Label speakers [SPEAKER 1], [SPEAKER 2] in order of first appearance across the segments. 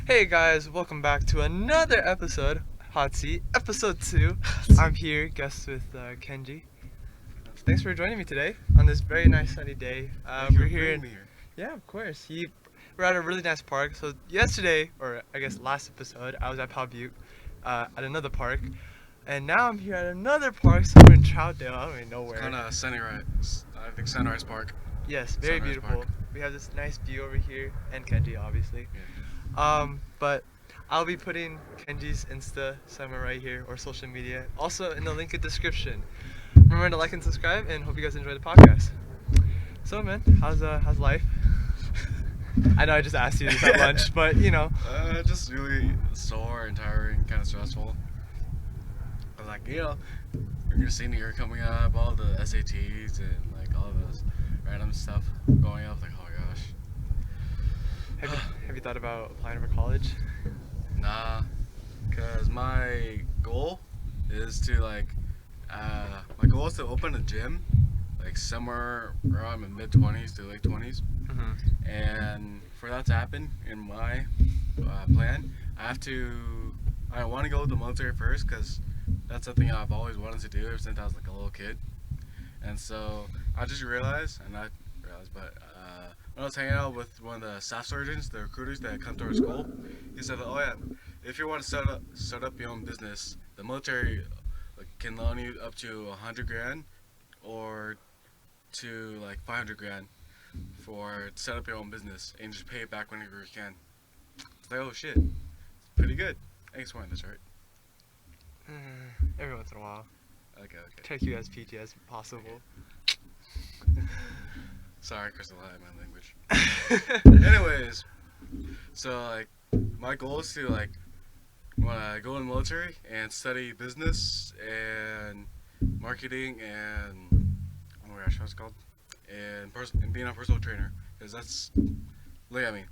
[SPEAKER 1] Hey guys, welcome back to another episode, Hot Seat, episode 2. I'm here, guest with Kenji. Thanks for joining me today on this very nice sunny day.
[SPEAKER 2] Thank you
[SPEAKER 1] We're
[SPEAKER 2] for
[SPEAKER 1] here
[SPEAKER 2] bringing
[SPEAKER 1] in,
[SPEAKER 2] me here.
[SPEAKER 1] yeah, of course. We're at a really nice park. So yesterday, or I guess last episode, I was at Pal Butte at another park. And now I'm here at another park somewhere in Troutdale. I don't even know
[SPEAKER 2] It's
[SPEAKER 1] where.
[SPEAKER 2] kind of Sunrise. I think Sunrise Park.
[SPEAKER 1] Yes, very
[SPEAKER 2] Sunrise
[SPEAKER 1] beautiful.
[SPEAKER 2] Park.
[SPEAKER 1] We have this nice view over here, and Kenji, obviously.
[SPEAKER 2] Yeah.
[SPEAKER 1] But I'll be putting Kenji's Insta somewhere right here or social media, also in the link in description. Remember to like and subscribe, and hope you guys enjoy the podcast. So, man, how's life? I know I just asked you this at lunch, but you know.
[SPEAKER 2] Just really sore and tiring, kind of stressful. But like, you're gonna senior year coming up, all the SATs and like all of those random stuff going up. Like, oh my gosh.
[SPEAKER 1] Have you thought about applying for college?
[SPEAKER 2] Nah, cause my goal is to open a gym, like somewhere around my mid 20s to late 20s.
[SPEAKER 1] Mm-hmm.
[SPEAKER 2] And for that to happen, in my plan, I want to go to the military first because that's something I've always wanted to do ever since I was like a little kid. And so I just realized, but when I was hanging out with one of the staff sergeants, the recruiters that come to our school, he said, "Oh yeah, if you want to start up your own business, the military can loan you up to 100 grand or to like 500 grand for to set up your own business and just pay it back whenever you can." It's like, oh shit, it's pretty good. I guess one, that's right.
[SPEAKER 1] Every once in a while.
[SPEAKER 2] Okay.
[SPEAKER 1] Try to keep it as PG as possible.
[SPEAKER 2] Sorry, Crystal, I have my language. Anyways, so like, my goal is to like, when I go in the military and study business and marketing and oh my gosh, what's it called? And being a personal trainer, because that's look at me,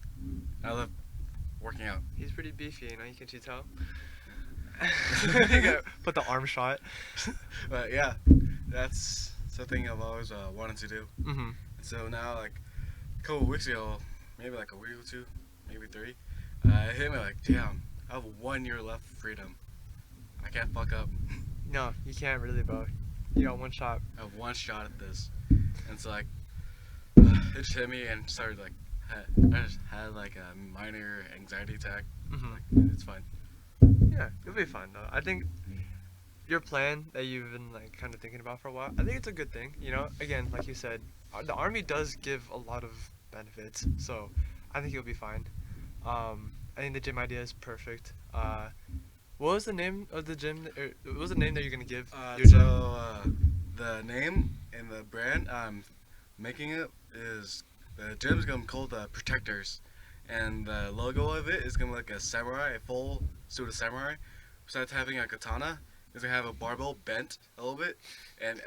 [SPEAKER 2] I love working out.
[SPEAKER 1] He's pretty beefy, you know. Can't you tell? You gotta put the arm shot.
[SPEAKER 2] But yeah, that's something I've always wanted to do.
[SPEAKER 1] Mm-hmm.
[SPEAKER 2] And so now, like a couple of weeks ago, maybe like a week or two, maybe three, it hit me like, damn, I have 1 year left of freedom. I can't fuck up.
[SPEAKER 1] No, you can't really, bro. You got one shot.
[SPEAKER 2] I have one shot at this, and so like, it just hit me and started like, I just had like a minor anxiety attack.
[SPEAKER 1] Mm-hmm.
[SPEAKER 2] Like, it's fine.
[SPEAKER 1] Yeah, it'll be fun though. I think your plan that you've been like kind of thinking about for a while, I think it's a good thing. You know, again, like you said, the army does give a lot of benefits, so I think you'll be fine. I think the gym idea is perfect. What was the name of the gym? What was the name that you're gonna give your gym?
[SPEAKER 2] The name and the brand I'm making it is the gym's gonna be called the Protectors, and the logo of it is gonna be like a samurai, a full suit of samurai. Besides having a katana, it's gonna have a barbell bent a little bit, and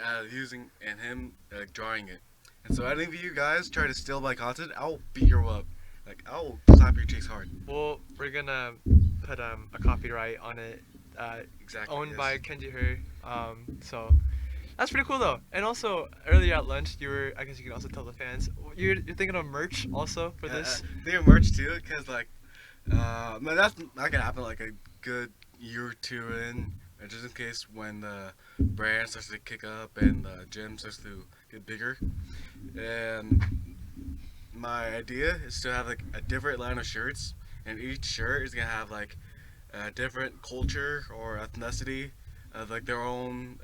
[SPEAKER 2] him like drawing it. And so any of you guys try to steal my content, I'll beat you up. Like I'll slap your cheeks hard.
[SPEAKER 1] Well, we're gonna put a copyright on it,
[SPEAKER 2] Exactly.
[SPEAKER 1] owned
[SPEAKER 2] Yes.
[SPEAKER 1] by Kenji Herr. So that's pretty cool though. And also earlier at lunch, I guess you can also tell the fans, you're thinking of merch also for this.
[SPEAKER 2] They have merch too, cause like, but that's not gonna happen like a good year or two in, just in case when the brand starts to kick up and the gym starts to get bigger. And my idea is to have like a different line of shirts, and each shirt is gonna have like a different culture or ethnicity of like their own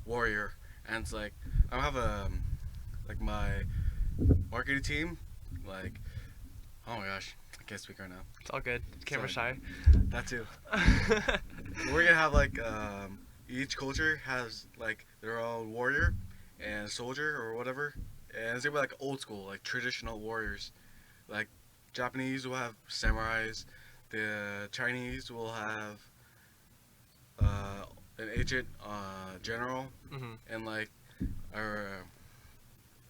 [SPEAKER 2] warrior. And it's like I have like my marketing team, like oh my gosh, I can't speak right now.
[SPEAKER 1] It's all good. Camera shy.
[SPEAKER 2] That too. We're gonna have like each culture has like their own warrior and soldier or whatever, and it's gonna be like old school, like traditional warriors. Like Japanese will have samurais, the Chinese will have an agent general,
[SPEAKER 1] Hmm.
[SPEAKER 2] and like our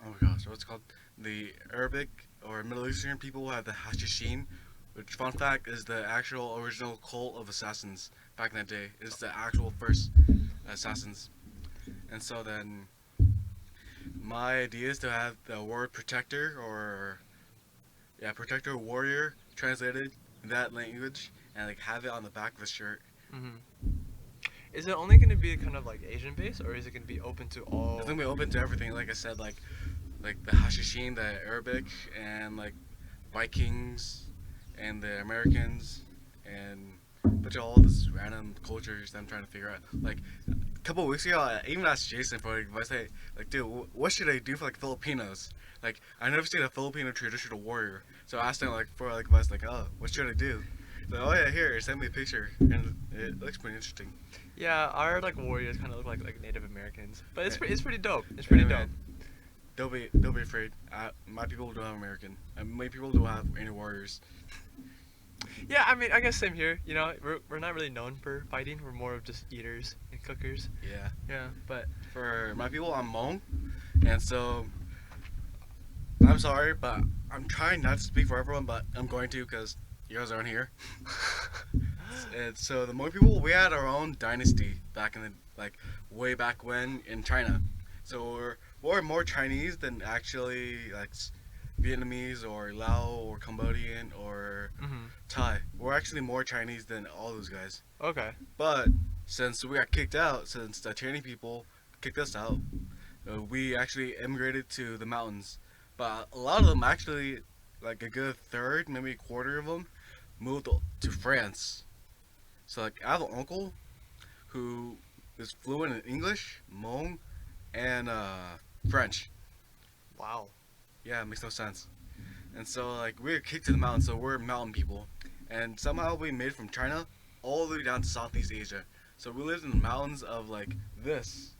[SPEAKER 2] oh my gosh, what's it called? The Arabic or Middle Eastern people will have the Hashishin, which fun fact is the actual original cult of assassins back in the day. It's the actual first assassins. And so then my idea is to have the word protector or protector warrior translated that language and like have it on the back of the shirt.
[SPEAKER 1] Hmm. Is it only going to be kind of like Asian based, or is it going to be open to
[SPEAKER 2] I
[SPEAKER 1] all?
[SPEAKER 2] think we open to everything. Like I said, like the Hashishin, the Arabic, and like Vikings, and the Americans, and a bunch of all this random cultures that I'm trying to figure out. Like a couple of weeks ago, I even asked Jason for advice. Hey, like, dude, what should I do for like Filipinos? Like, I never seen a Filipino traditional warrior, so I asked him like for like advice. Like, oh, what should I do? So, oh yeah, here, send me a picture, and it looks pretty interesting.
[SPEAKER 1] Yeah, our like warriors kind of look like Native Americans, but
[SPEAKER 2] Hey,
[SPEAKER 1] it's pretty dope. It's
[SPEAKER 2] hey
[SPEAKER 1] pretty dope.
[SPEAKER 2] man, don't be afraid. My people don't have American. My people don't have any warriors.
[SPEAKER 1] Yeah, I mean, I guess same here. You know, we're not really known for fighting. We're more of just eaters and cookers.
[SPEAKER 2] Yeah.
[SPEAKER 1] Yeah, but
[SPEAKER 2] For my people, I'm Hmong, and so I'm sorry, but I'm trying not to speak for everyone, but I'm going to because you guys aren't here. And so the Hmong people, we had our own dynasty back in the like way back when in China. So we're more Chinese than actually like Vietnamese or Lao or Cambodian or
[SPEAKER 1] hmm.
[SPEAKER 2] Thai. We're actually more Chinese than all those guys.
[SPEAKER 1] Okay.
[SPEAKER 2] But since we got kicked out, since the Chinese people kicked us out, we actually immigrated to the mountains. But a lot of them actually, like a good third, maybe a quarter of them, moved to France. So like I have an uncle who is fluent in English, Hmong, and French.
[SPEAKER 1] Wow.
[SPEAKER 2] Yeah, it makes no sense. And so like we were kicked to the mountains, so we're mountain people. And somehow we made it from China all the way down to Southeast Asia. So we lived in the mountains of like this,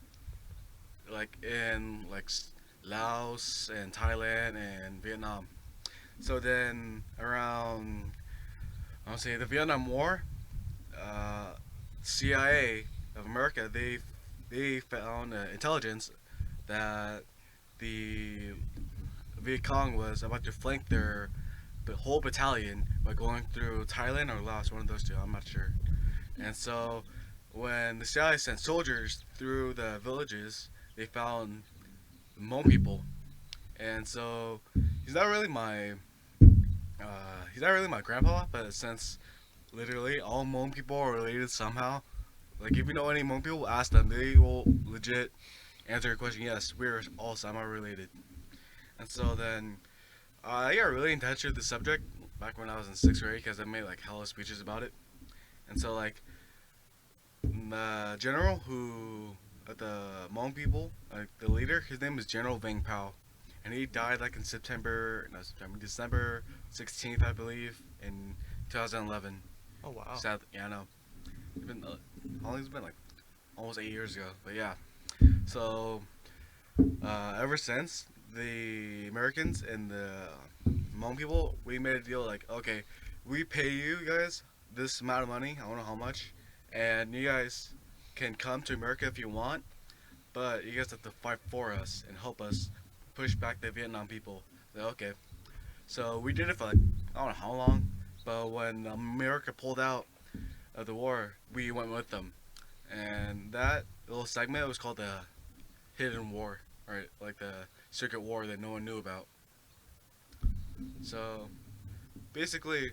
[SPEAKER 2] like in like Laos and Thailand and Vietnam. So then around I want to say the Vietnam War, uh, CIA of America they found intelligence that the Viet Cong was about to flank their the whole battalion by going through Thailand or Laos, one of those two. I'm not sure. And so when the CIA sent soldiers through the villages, they found Hmong people. And so he's not really my he's not really my grandpa, but since literally all Hmong people are related somehow, like if you know any Hmong people, ask them. They will legit answer your question. Yes, we're all semi related. And so then I got really in touch with the subject back when I was in sixth grade because I made like hella speeches about it. And so like the general who the Hmong people, like the leader, his name is General Vang Pao, and he died like in December 16th, I believe, in 2011.
[SPEAKER 1] Oh wow.
[SPEAKER 2] Sad, yeah, I know. It's been how long has it been? Like almost 8 years ago. But yeah, so ever since the Americans and the Hmong people, we made a deal like, okay, we pay you guys this amount of money. I don't know how much, and you guys can come to America if you want, but you guys have to fight for us and help us push back the Vietnam people. Like, okay, so we did it for like I don't know how long, but when America pulled out of the war, we went with them, and that little segment was called the Hidden War, right? Like the Secret War that no one knew about. So basically,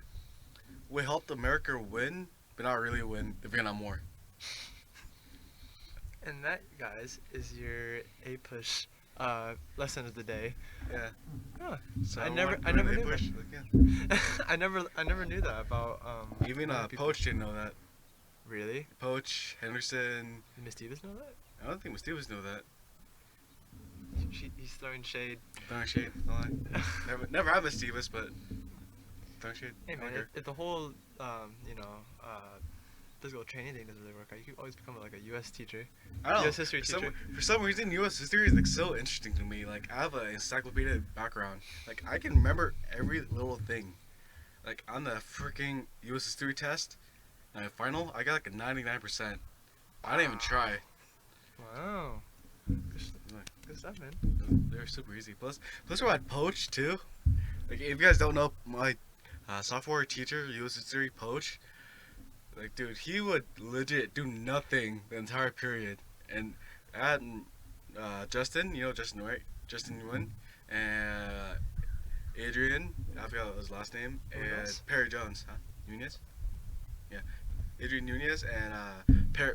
[SPEAKER 2] we helped America win, but not really win the Vietnam War.
[SPEAKER 1] And that, guys, is your A push lesson of the day.
[SPEAKER 2] Yeah.
[SPEAKER 1] Huh.
[SPEAKER 2] So
[SPEAKER 1] I never
[SPEAKER 2] wanna
[SPEAKER 1] knew that.
[SPEAKER 2] push, like, yeah.
[SPEAKER 1] I never knew that about
[SPEAKER 2] Even
[SPEAKER 1] Hmong people.
[SPEAKER 2] Poach didn't know that.
[SPEAKER 1] Really?
[SPEAKER 2] Poach, Henderson.
[SPEAKER 1] Did Miss Davis know that?
[SPEAKER 2] I don't think Stevens knew that.
[SPEAKER 1] He's throwing shade.
[SPEAKER 2] Throwing shade. No lie. Never had Miss Stevens, but throwing shade.
[SPEAKER 1] Hey
[SPEAKER 2] I
[SPEAKER 1] man,
[SPEAKER 2] like her.
[SPEAKER 1] if the whole physical training thing doesn't really work out, you could always become like a U.S. teacher,
[SPEAKER 2] I don't know.
[SPEAKER 1] U.S. history teacher.
[SPEAKER 2] For some reason, U.S. history is like so interesting to me. Like I have an encyclopedia background. Like I can remember every little thing. Like on the freaking U.S. history test, my final, I got like a 99%. I didn't even try.
[SPEAKER 1] Wow. Good stuff, man.
[SPEAKER 2] They're super easy. Plus we had Poach too. Like if you guys don't know, my sophomore teacher, U.S. history, Poach. Like dude, he would legit do nothing the entire period. And I had Justin, you know Justin, right? Justin Nguyen, and Adrian, I forgot his last name,
[SPEAKER 1] Who
[SPEAKER 2] and
[SPEAKER 1] else?
[SPEAKER 2] Perry Jones. Huh? Nunez. Yeah, Adrian Nunez and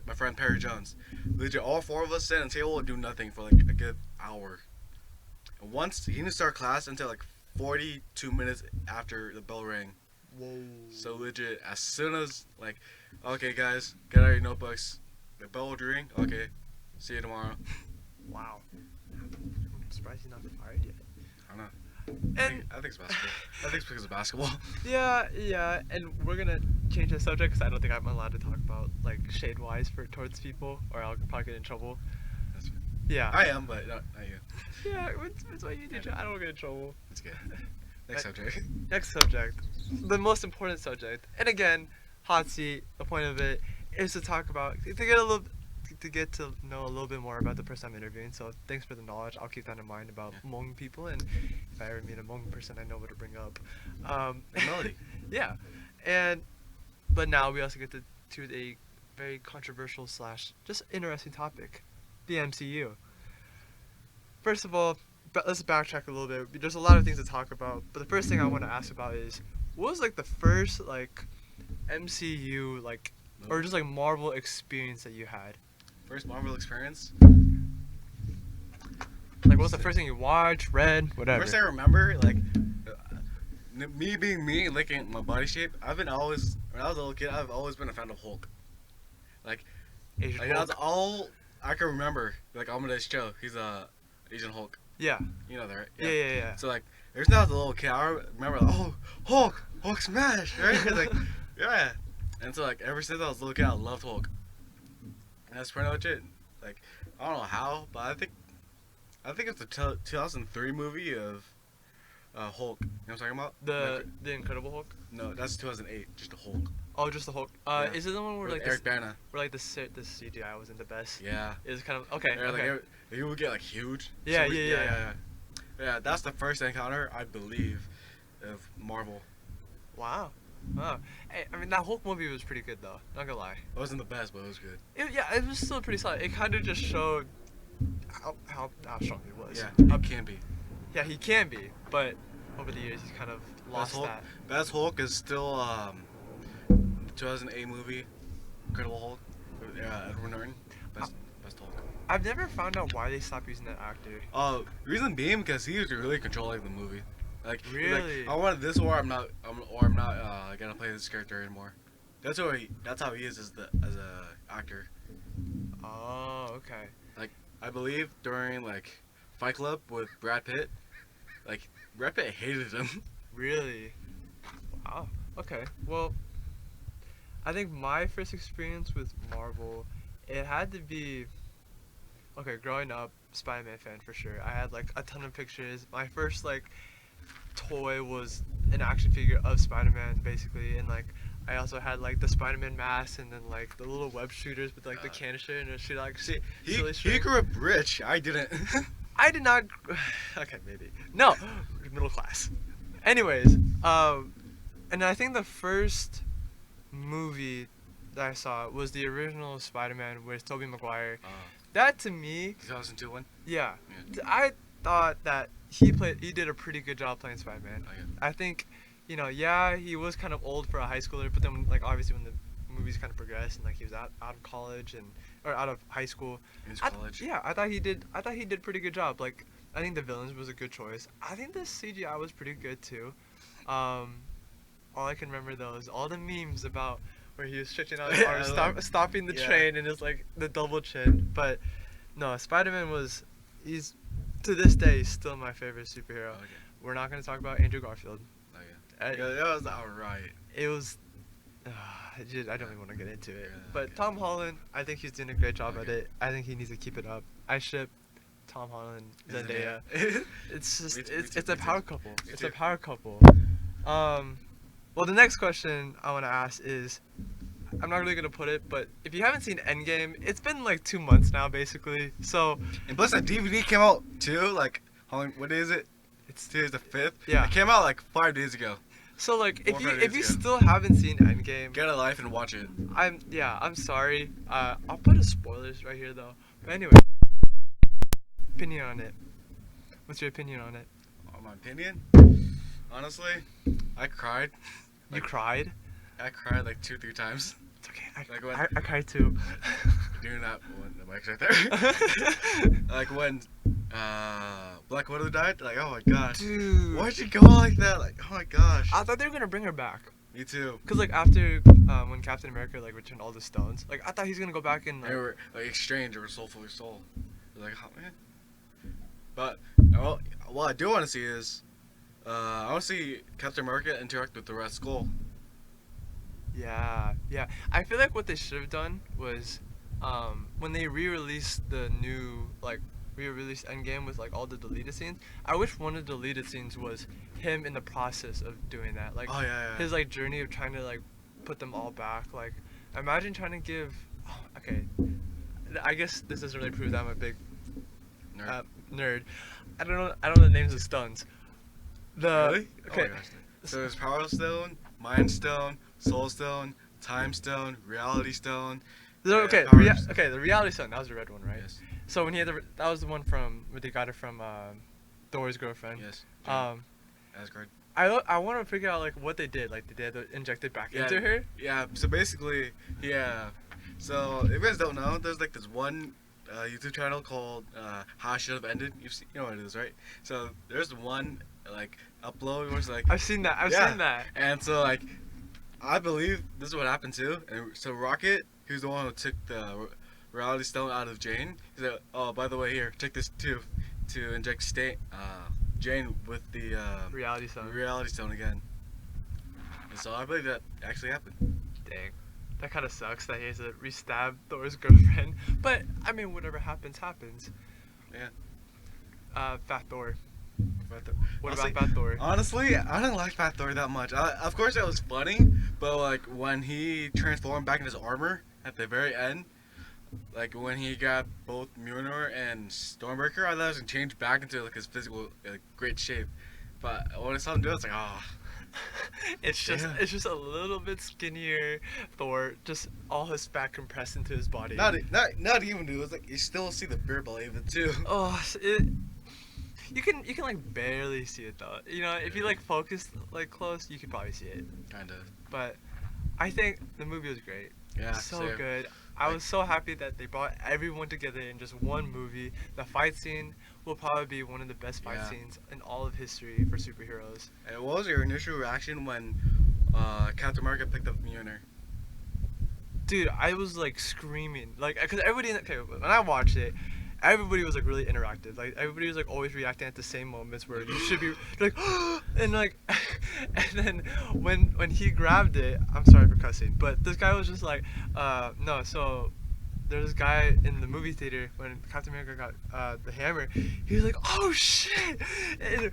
[SPEAKER 2] my friend Perry Jones. Legit, all four of us sit on the table and do nothing for like a good hour. And once he didn't start class until like 42 minutes after the bell rang.
[SPEAKER 1] Whoa.
[SPEAKER 2] So legit, as soon as like, okay guys, get out your notebooks. The bell will ring. Okay, see you tomorrow.
[SPEAKER 1] Wow. I'm surprised he's not fired yet.
[SPEAKER 2] I don't know.
[SPEAKER 1] And
[SPEAKER 2] I think it's basketball. I think it's because of basketball.
[SPEAKER 1] yeah, and we're gonna change the subject because I don't think I'm allowed to talk about like shade wise towards people, or I'll probably get in trouble.
[SPEAKER 2] That's fine.
[SPEAKER 1] Yeah.
[SPEAKER 2] I am, but not you.
[SPEAKER 1] Yeah, it's what you do. I don't get in trouble.
[SPEAKER 2] It's good. Next subject.
[SPEAKER 1] Next subject, the most important subject, and again, hot seat. The point of it is to talk about to get to know a little bit more about the person I'm interviewing. So thanks for the knowledge. I'll keep that in mind about Hmong people, and if I ever meet a Hmong person, I know what to bring up.
[SPEAKER 2] Melody.
[SPEAKER 1] Yeah, but now we also get to a very controversial / just interesting topic, the MCU. First of all, let's backtrack a little bit. There's a lot of things to talk about, but the first thing I want to ask about is, what was like the first like MCU or just like Marvel experience that you had?
[SPEAKER 2] First Marvel experience?
[SPEAKER 1] Like, what's the first thing you watched, read, whatever?
[SPEAKER 2] First I remember, like, me being me, looking at my body shape, when I was a little kid, I've always been a fan of Hulk. Like
[SPEAKER 1] Asian
[SPEAKER 2] that's
[SPEAKER 1] Hulk.
[SPEAKER 2] all I can remember. Like, I'm gonna show, he's Asian Hulk.
[SPEAKER 1] Yeah.
[SPEAKER 2] You know that, right?
[SPEAKER 1] Yeah.
[SPEAKER 2] So, like, ever since I was a little kid, I remember, like, oh, Hulk smash, right? It's like, yeah. And so, like, ever since I was a little kid, I loved Hulk. And that's pretty much it. Like, I don't know how, but I think it's the 2003 movie of Hulk. You know what I'm talking about?
[SPEAKER 1] The Incredible Hulk.
[SPEAKER 2] No, that's 2008. Just a Hulk.
[SPEAKER 1] Oh, just the Hulk.
[SPEAKER 2] Yeah.
[SPEAKER 1] Is it the one where
[SPEAKER 2] With
[SPEAKER 1] like
[SPEAKER 2] Eric Bana.
[SPEAKER 1] where like the CGI wasn't the best?
[SPEAKER 2] Yeah.
[SPEAKER 1] It was kind of okay.
[SPEAKER 2] Yeah,
[SPEAKER 1] Okay.
[SPEAKER 2] like he would get like huge.
[SPEAKER 1] Yeah,
[SPEAKER 2] So
[SPEAKER 1] yeah.
[SPEAKER 2] Yeah, that's the first encounter I believe of Marvel.
[SPEAKER 1] Wow. Hey, I mean that Hulk movie was pretty good though. Not gonna lie.
[SPEAKER 2] It wasn't the best, but it was good.
[SPEAKER 1] It was still pretty solid. It kind of just showed how strong he was.
[SPEAKER 2] Yeah, it can be.
[SPEAKER 1] Yeah, he can be, but over the years he's kind of lost that.
[SPEAKER 2] Best Hulk is still the 2008 movie, Incredible Hulk. Edward Norton. Best Hulk.
[SPEAKER 1] I've never found out why they stopped using that actor.
[SPEAKER 2] Reason being because he was really controlling the movie. Like,
[SPEAKER 1] Really?
[SPEAKER 2] Like, I wanted this, or I'm not gonna play this character anymore. That's how he is as a actor.
[SPEAKER 1] Oh, okay.
[SPEAKER 2] Like, I believe during like Fight Club with Brad Pitt, like Brad Pitt hated him.
[SPEAKER 1] Really? Wow. Okay. Well, I think my first experience with Marvel, it had to be. Okay, growing up, Spider-Man fan for sure. I had like a ton of pictures. My first like toy was an action figure of Spider-Man, basically, and like I also had like the Spider-Man mask and then like the little web shooters with like the canister and shoot like
[SPEAKER 2] He grew up rich. I didn't.
[SPEAKER 1] I did not. Okay, maybe no, middle class. Anyways, and I think the first movie that I saw was the original Spider-Man with Tobey Maguire. That to me,
[SPEAKER 2] 2002 one.
[SPEAKER 1] yeah. I thought that he did a pretty good job playing Spider-Man.
[SPEAKER 2] Oh, yeah.
[SPEAKER 1] I think, he was kind of old for a high schooler, but then like obviously when the movies kind of progressed and like he was out of college or out of high school.
[SPEAKER 2] In his college.
[SPEAKER 1] I thought he did a pretty good job. Like I think the villains was a good choice. I think the CGI was pretty good too. All I can remember though is all the memes about where he was stretching out his arms, stopping the train, and it's like the double chin. But no, Spider-Man he's to this day still my favorite superhero.
[SPEAKER 2] Okay.
[SPEAKER 1] We're not gonna talk about Andrew Garfield.
[SPEAKER 2] Oh yeah. That was alright.
[SPEAKER 1] It was. I don't even want to get into it.
[SPEAKER 2] Yeah,
[SPEAKER 1] But
[SPEAKER 2] okay.
[SPEAKER 1] Tom Holland, I think he's doing a great job at
[SPEAKER 2] Okay.
[SPEAKER 1] it. I think he needs to keep it up. I ship Tom Holland, Zendaya. It's just
[SPEAKER 2] Me too,
[SPEAKER 1] it's
[SPEAKER 2] me
[SPEAKER 1] a
[SPEAKER 2] too.
[SPEAKER 1] power couple.
[SPEAKER 2] Me
[SPEAKER 1] It's
[SPEAKER 2] too.
[SPEAKER 1] a power couple. Well, the next question I want to ask is, I'm not really gonna put it, but if you haven't seen Endgame, it's been like 2 months now, basically. So
[SPEAKER 2] And plus, that DVD came out too. Like, what day is it? It's today's the 5th.
[SPEAKER 1] Yeah.
[SPEAKER 2] It came out like 5 days ago.
[SPEAKER 1] So like, if
[SPEAKER 2] 4 or
[SPEAKER 1] you
[SPEAKER 2] 5
[SPEAKER 1] if
[SPEAKER 2] days
[SPEAKER 1] you
[SPEAKER 2] ago.
[SPEAKER 1] still haven't seen Endgame,
[SPEAKER 2] Get a life and watch it.
[SPEAKER 1] I'm sorry. I'll put a spoilers right here though. But anyway, opinion on it. What's your opinion on it?
[SPEAKER 2] My opinion, honestly, I cried.
[SPEAKER 1] You cried?
[SPEAKER 2] I cried like 2-3 times.
[SPEAKER 1] It's okay.
[SPEAKER 2] Like when
[SPEAKER 1] I cried too.
[SPEAKER 2] doing that when the mic's right there. Like when Black Widow died. Like, oh my gosh,
[SPEAKER 1] Dude,
[SPEAKER 2] why'd she go like that? Like, oh my gosh.
[SPEAKER 1] I thought they were gonna bring her back.
[SPEAKER 2] Me too.
[SPEAKER 1] Cause like after when Captain America like returned all the stones, like I thought he's gonna go back and
[SPEAKER 2] They
[SPEAKER 1] like,
[SPEAKER 2] were like exchange or soul for soul. Like, oh man. But well, what I do want to see is, I want to see Captain America interact with the Red Skull.
[SPEAKER 1] yeah, yeah. I feel like what they should have done was, when they re-released the new like re-released Endgame with like all the deleted scenes. I wish one of the deleted scenes was him in the process of doing that, like
[SPEAKER 2] Oh yeah, yeah.
[SPEAKER 1] his like journey of trying to like put them all back. Like, imagine trying to give. Okay, I guess this doesn't really prove that I'm a big
[SPEAKER 2] Nerd.
[SPEAKER 1] nerd. I don't know. I don't know the names of stones. The
[SPEAKER 2] Really?
[SPEAKER 1] okay.
[SPEAKER 2] Oh my gosh. So there's Power Stone, Mind Stone, Soul Stone, Time Stone, Reality Stone.
[SPEAKER 1] So, okay,
[SPEAKER 2] Power
[SPEAKER 1] okay, the reality stone. That was the red one, right?
[SPEAKER 2] Yes.
[SPEAKER 1] So when he had that was the one from where they got it from Thor's girlfriend.
[SPEAKER 2] Yes. Asgard.
[SPEAKER 1] I want to figure out like what they did. Like, did they have to inject it back into her?
[SPEAKER 2] Yeah. So basically, yeah. So if you guys don't know, there's like this one YouTube channel called How I Should Have Ended. You know what it is, right? So there's one like upload where it's like,
[SPEAKER 1] I've seen that. I've
[SPEAKER 2] Yeah.
[SPEAKER 1] seen that.
[SPEAKER 2] and so like I believe this is what happened too. And so Rocket, who's the one who took the reality stone out of Jane, he said, "Oh, by the way, here, take this too, to inject Jane with the
[SPEAKER 1] Reality stone.
[SPEAKER 2] reality stone again." And so I believe that actually happened.
[SPEAKER 1] Dang. That kind of sucks that he has to re-stab Thor's girlfriend. But I mean, whatever happens, happens.
[SPEAKER 2] Yeah.
[SPEAKER 1] Fat Thor.
[SPEAKER 2] But
[SPEAKER 1] What
[SPEAKER 2] honestly,
[SPEAKER 1] about Fat Thor?
[SPEAKER 2] Honestly, I didn't like Fat Thor that much. Of course, it was funny, but like when he transformed back in his armor at the very end, like when he got both Mjolnir and Stormbreaker, I thought it was gonna change back into like his physical great shape. But when I saw him do it, it's like, oh,
[SPEAKER 1] It's just
[SPEAKER 2] Yeah.
[SPEAKER 1] it's just a little bit skinnier Thor, just all his fat compressed into his body.
[SPEAKER 2] not even dude. It's like you still see the beer belly even too.
[SPEAKER 1] Oh, you can like barely see it though. You know, if you like focus like close, you could probably see it.
[SPEAKER 2] Kind of.
[SPEAKER 1] But I think the movie was great.
[SPEAKER 2] Yeah.
[SPEAKER 1] So
[SPEAKER 2] same.
[SPEAKER 1] good. I
[SPEAKER 2] Like-
[SPEAKER 1] was so happy that they brought everyone together in just one movie. The fight scene will probably be one of the best fight
[SPEAKER 2] Yeah.
[SPEAKER 1] scenes in all of history for superheroes.
[SPEAKER 2] And what was your initial reaction when Captain America picked up Mjolnir?
[SPEAKER 1] Dude, I was like screaming, like, cause everybody, okay, when I watched it, everybody was like really interactive. Like everybody was like always reacting at the same moments where you should be like, and like, and then when he grabbed it, I'm sorry for cussing, but this guy was just like, no, so. There's this guy in the movie theater when Captain America got the hammer. He was like, "Oh shit!" And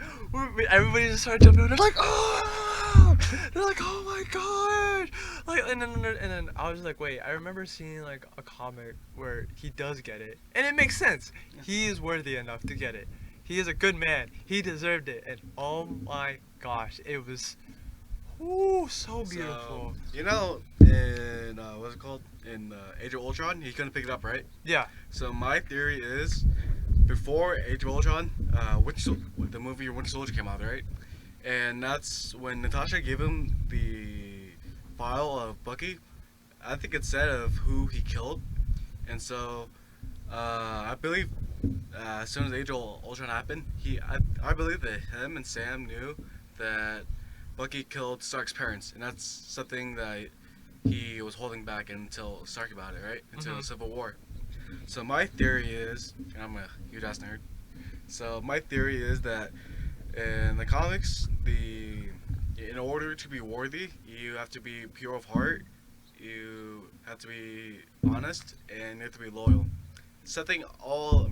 [SPEAKER 1] everybody just started jumping. They're like, "Oh!" They're like, "Oh my god!" Like, and then I was like, "Wait!" I remember seeing like a comic where he does get it, and it makes sense. He is worthy enough to get it. He is a good man. He deserved it, and oh my gosh, it was, ooh, so beautiful.
[SPEAKER 2] So, you know, in what's it called? In Age of Ultron, he couldn't pick it up, right?
[SPEAKER 1] Yeah.
[SPEAKER 2] So my theory is, before Age of Ultron, the movie Winter Soldier came out, right? And that's when Natasha gave him the file of Bucky. I think it said of who he killed, and so I believe as soon as Age of Ultron happened, I believe that him and Sam knew that Bucky killed Stark's parents, and that's something that he was holding back until Stark about it, right? Until the Civil War. So my theory is, and I'm a huge ass nerd. So my theory is that in the comics, in order to be worthy, you have to be pure of heart, you have to be honest, and you have to be loyal. Something all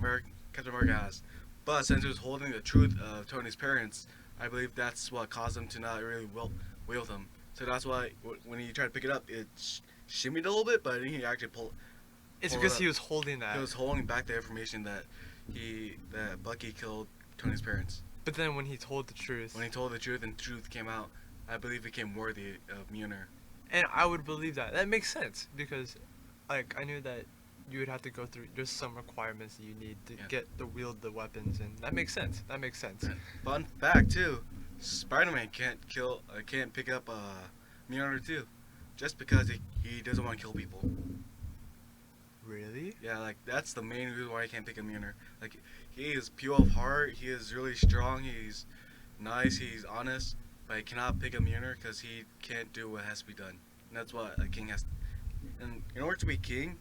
[SPEAKER 2] Captain America has. But since he was holding the truth of Tony's parents, I believe that's what caused him to not really wield them. So that's why when he tried to pick it up, it shimmied a little bit, but he actually pulled.
[SPEAKER 1] It's
[SPEAKER 2] pulled
[SPEAKER 1] because
[SPEAKER 2] it
[SPEAKER 1] he
[SPEAKER 2] up.
[SPEAKER 1] was holding that.
[SPEAKER 2] He was holding back the information that Bucky killed Tony's parents.
[SPEAKER 1] But then when he told the truth,
[SPEAKER 2] When he told the truth and truth came out, I believe he became worthy of Mjolnir.
[SPEAKER 1] and I would believe that. That makes sense because, like, I knew that you would have to go through. There's some requirements that you need to get to wield the weapons, and that makes sense. That makes sense.
[SPEAKER 2] Fun fact too, Spider-Man can't pick up Mjolnir too. just because he doesn't want to kill people.
[SPEAKER 1] Really?
[SPEAKER 2] Yeah, like that's the main reason why I can't pick a Mjolnir. Like he is pure of heart. He is really strong. He's nice. He's honest. But I cannot pick a Mjolnir because he can't do what has to be done. And that's what a king has. And in order to be king,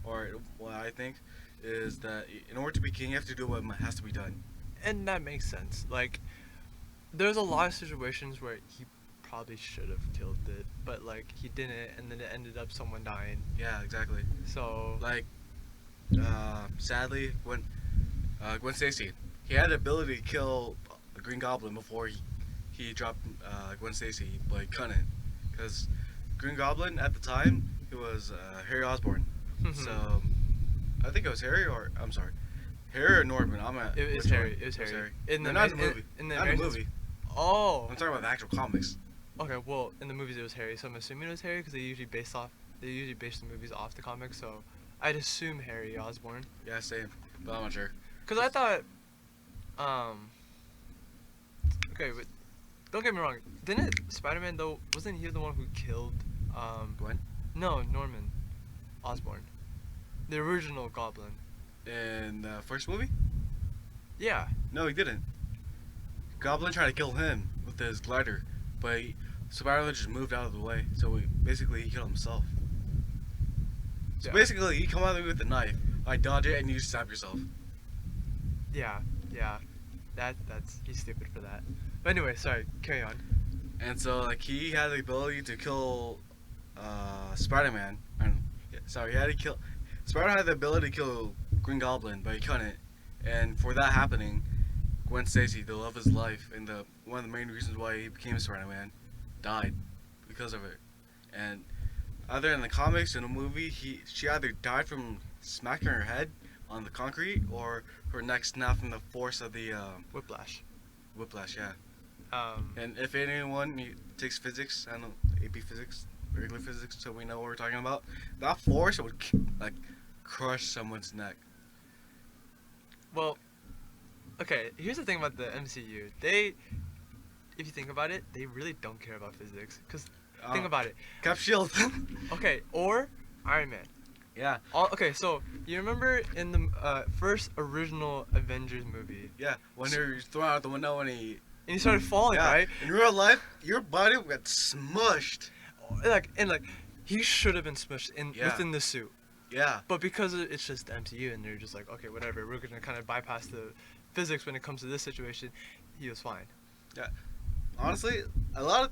[SPEAKER 2] or what I think is that in order to be king, you have to do what has to be done.
[SPEAKER 1] And that makes sense. Like, there's a lot of situations where he probably should have killed it, but like he didn't, and then it ended up someone dying.
[SPEAKER 2] Yeah, exactly.
[SPEAKER 1] So
[SPEAKER 2] Like, sadly, when Gwen Stacy, he had the ability to kill the Green Goblin before he dropped Gwen Stacy, but he couldn't, because Green Goblin at the time he was Harry Osborn. So I think it was Harry, or I'm sorry, Harry or Norman. I'm at.
[SPEAKER 1] it was
[SPEAKER 2] which
[SPEAKER 1] Harry.
[SPEAKER 2] one?
[SPEAKER 1] It was Harry.
[SPEAKER 2] Harry.
[SPEAKER 1] In the
[SPEAKER 2] Not in the movie.
[SPEAKER 1] In the
[SPEAKER 2] Not in the
[SPEAKER 1] Americans-
[SPEAKER 2] movie.
[SPEAKER 1] Oh.
[SPEAKER 2] I'm talking about the actual comics.
[SPEAKER 1] Okay. Well, in the movies it was Harry, so I'm assuming it was Harry because they usually base the movies off the comics. So I'd assume Harry Osborn.
[SPEAKER 2] Yeah, same. But I'm not sure.
[SPEAKER 1] Cause I thought, okay, but don't get me wrong. Didn't Spider-Man though? Wasn't he the one who killed,
[SPEAKER 2] Gwen?
[SPEAKER 1] No, Norman Osborn, the original Goblin.
[SPEAKER 2] In the first movie?
[SPEAKER 1] Yeah.
[SPEAKER 2] No, he didn't. Goblin tried to kill him with his glider, but Spider-Man just moved out of the way. So basically, he killed himself. So
[SPEAKER 1] Yeah.
[SPEAKER 2] basically, you come at me with a knife, I dodge it, and you stab yourself.
[SPEAKER 1] Yeah. Yeah. That's he's stupid for that. But anyway, sorry. Carry on.
[SPEAKER 2] And so, like, he had the ability to kill Spider-Man. Sorry, he had to kill. Spider-Man had the ability to kill Green Goblin, but he couldn't. And for that happening, Gwen Stacy, the love of his life, and one of the main reasons why he became Spider-Man, died because of it. And either in the comics, in the movie, she either died from smacking her head on the concrete, or her neck snapped from the force of the
[SPEAKER 1] Whiplash.
[SPEAKER 2] whiplash. Yeah.
[SPEAKER 1] Um.
[SPEAKER 2] And if anyone takes physics, I don't know, AP physics, regular physics, so we know what we're talking about, that force would like crush someone's neck.
[SPEAKER 1] Well. Okay. Here's the thing about the MCU. They, if you think about it, they really don't care about physics. Cause think about it.
[SPEAKER 2] Cap shield.
[SPEAKER 1] Okay. Or Iron Man.
[SPEAKER 2] Yeah.
[SPEAKER 1] Okay, so you remember in the first original Avengers movie,
[SPEAKER 2] Yeah. When they're thrown out the window and he.
[SPEAKER 1] and he started falling,
[SPEAKER 2] Yeah.
[SPEAKER 1] right?
[SPEAKER 2] In real life, your body would get smushed.
[SPEAKER 1] And he should have been smushed
[SPEAKER 2] Yeah.
[SPEAKER 1] within the suit,
[SPEAKER 2] Yeah.
[SPEAKER 1] but because it's just the MCU and they're just like, okay, whatever, we're gonna kind of bypass the physics when it comes to this situation. He was fine.
[SPEAKER 2] Honestly, a lot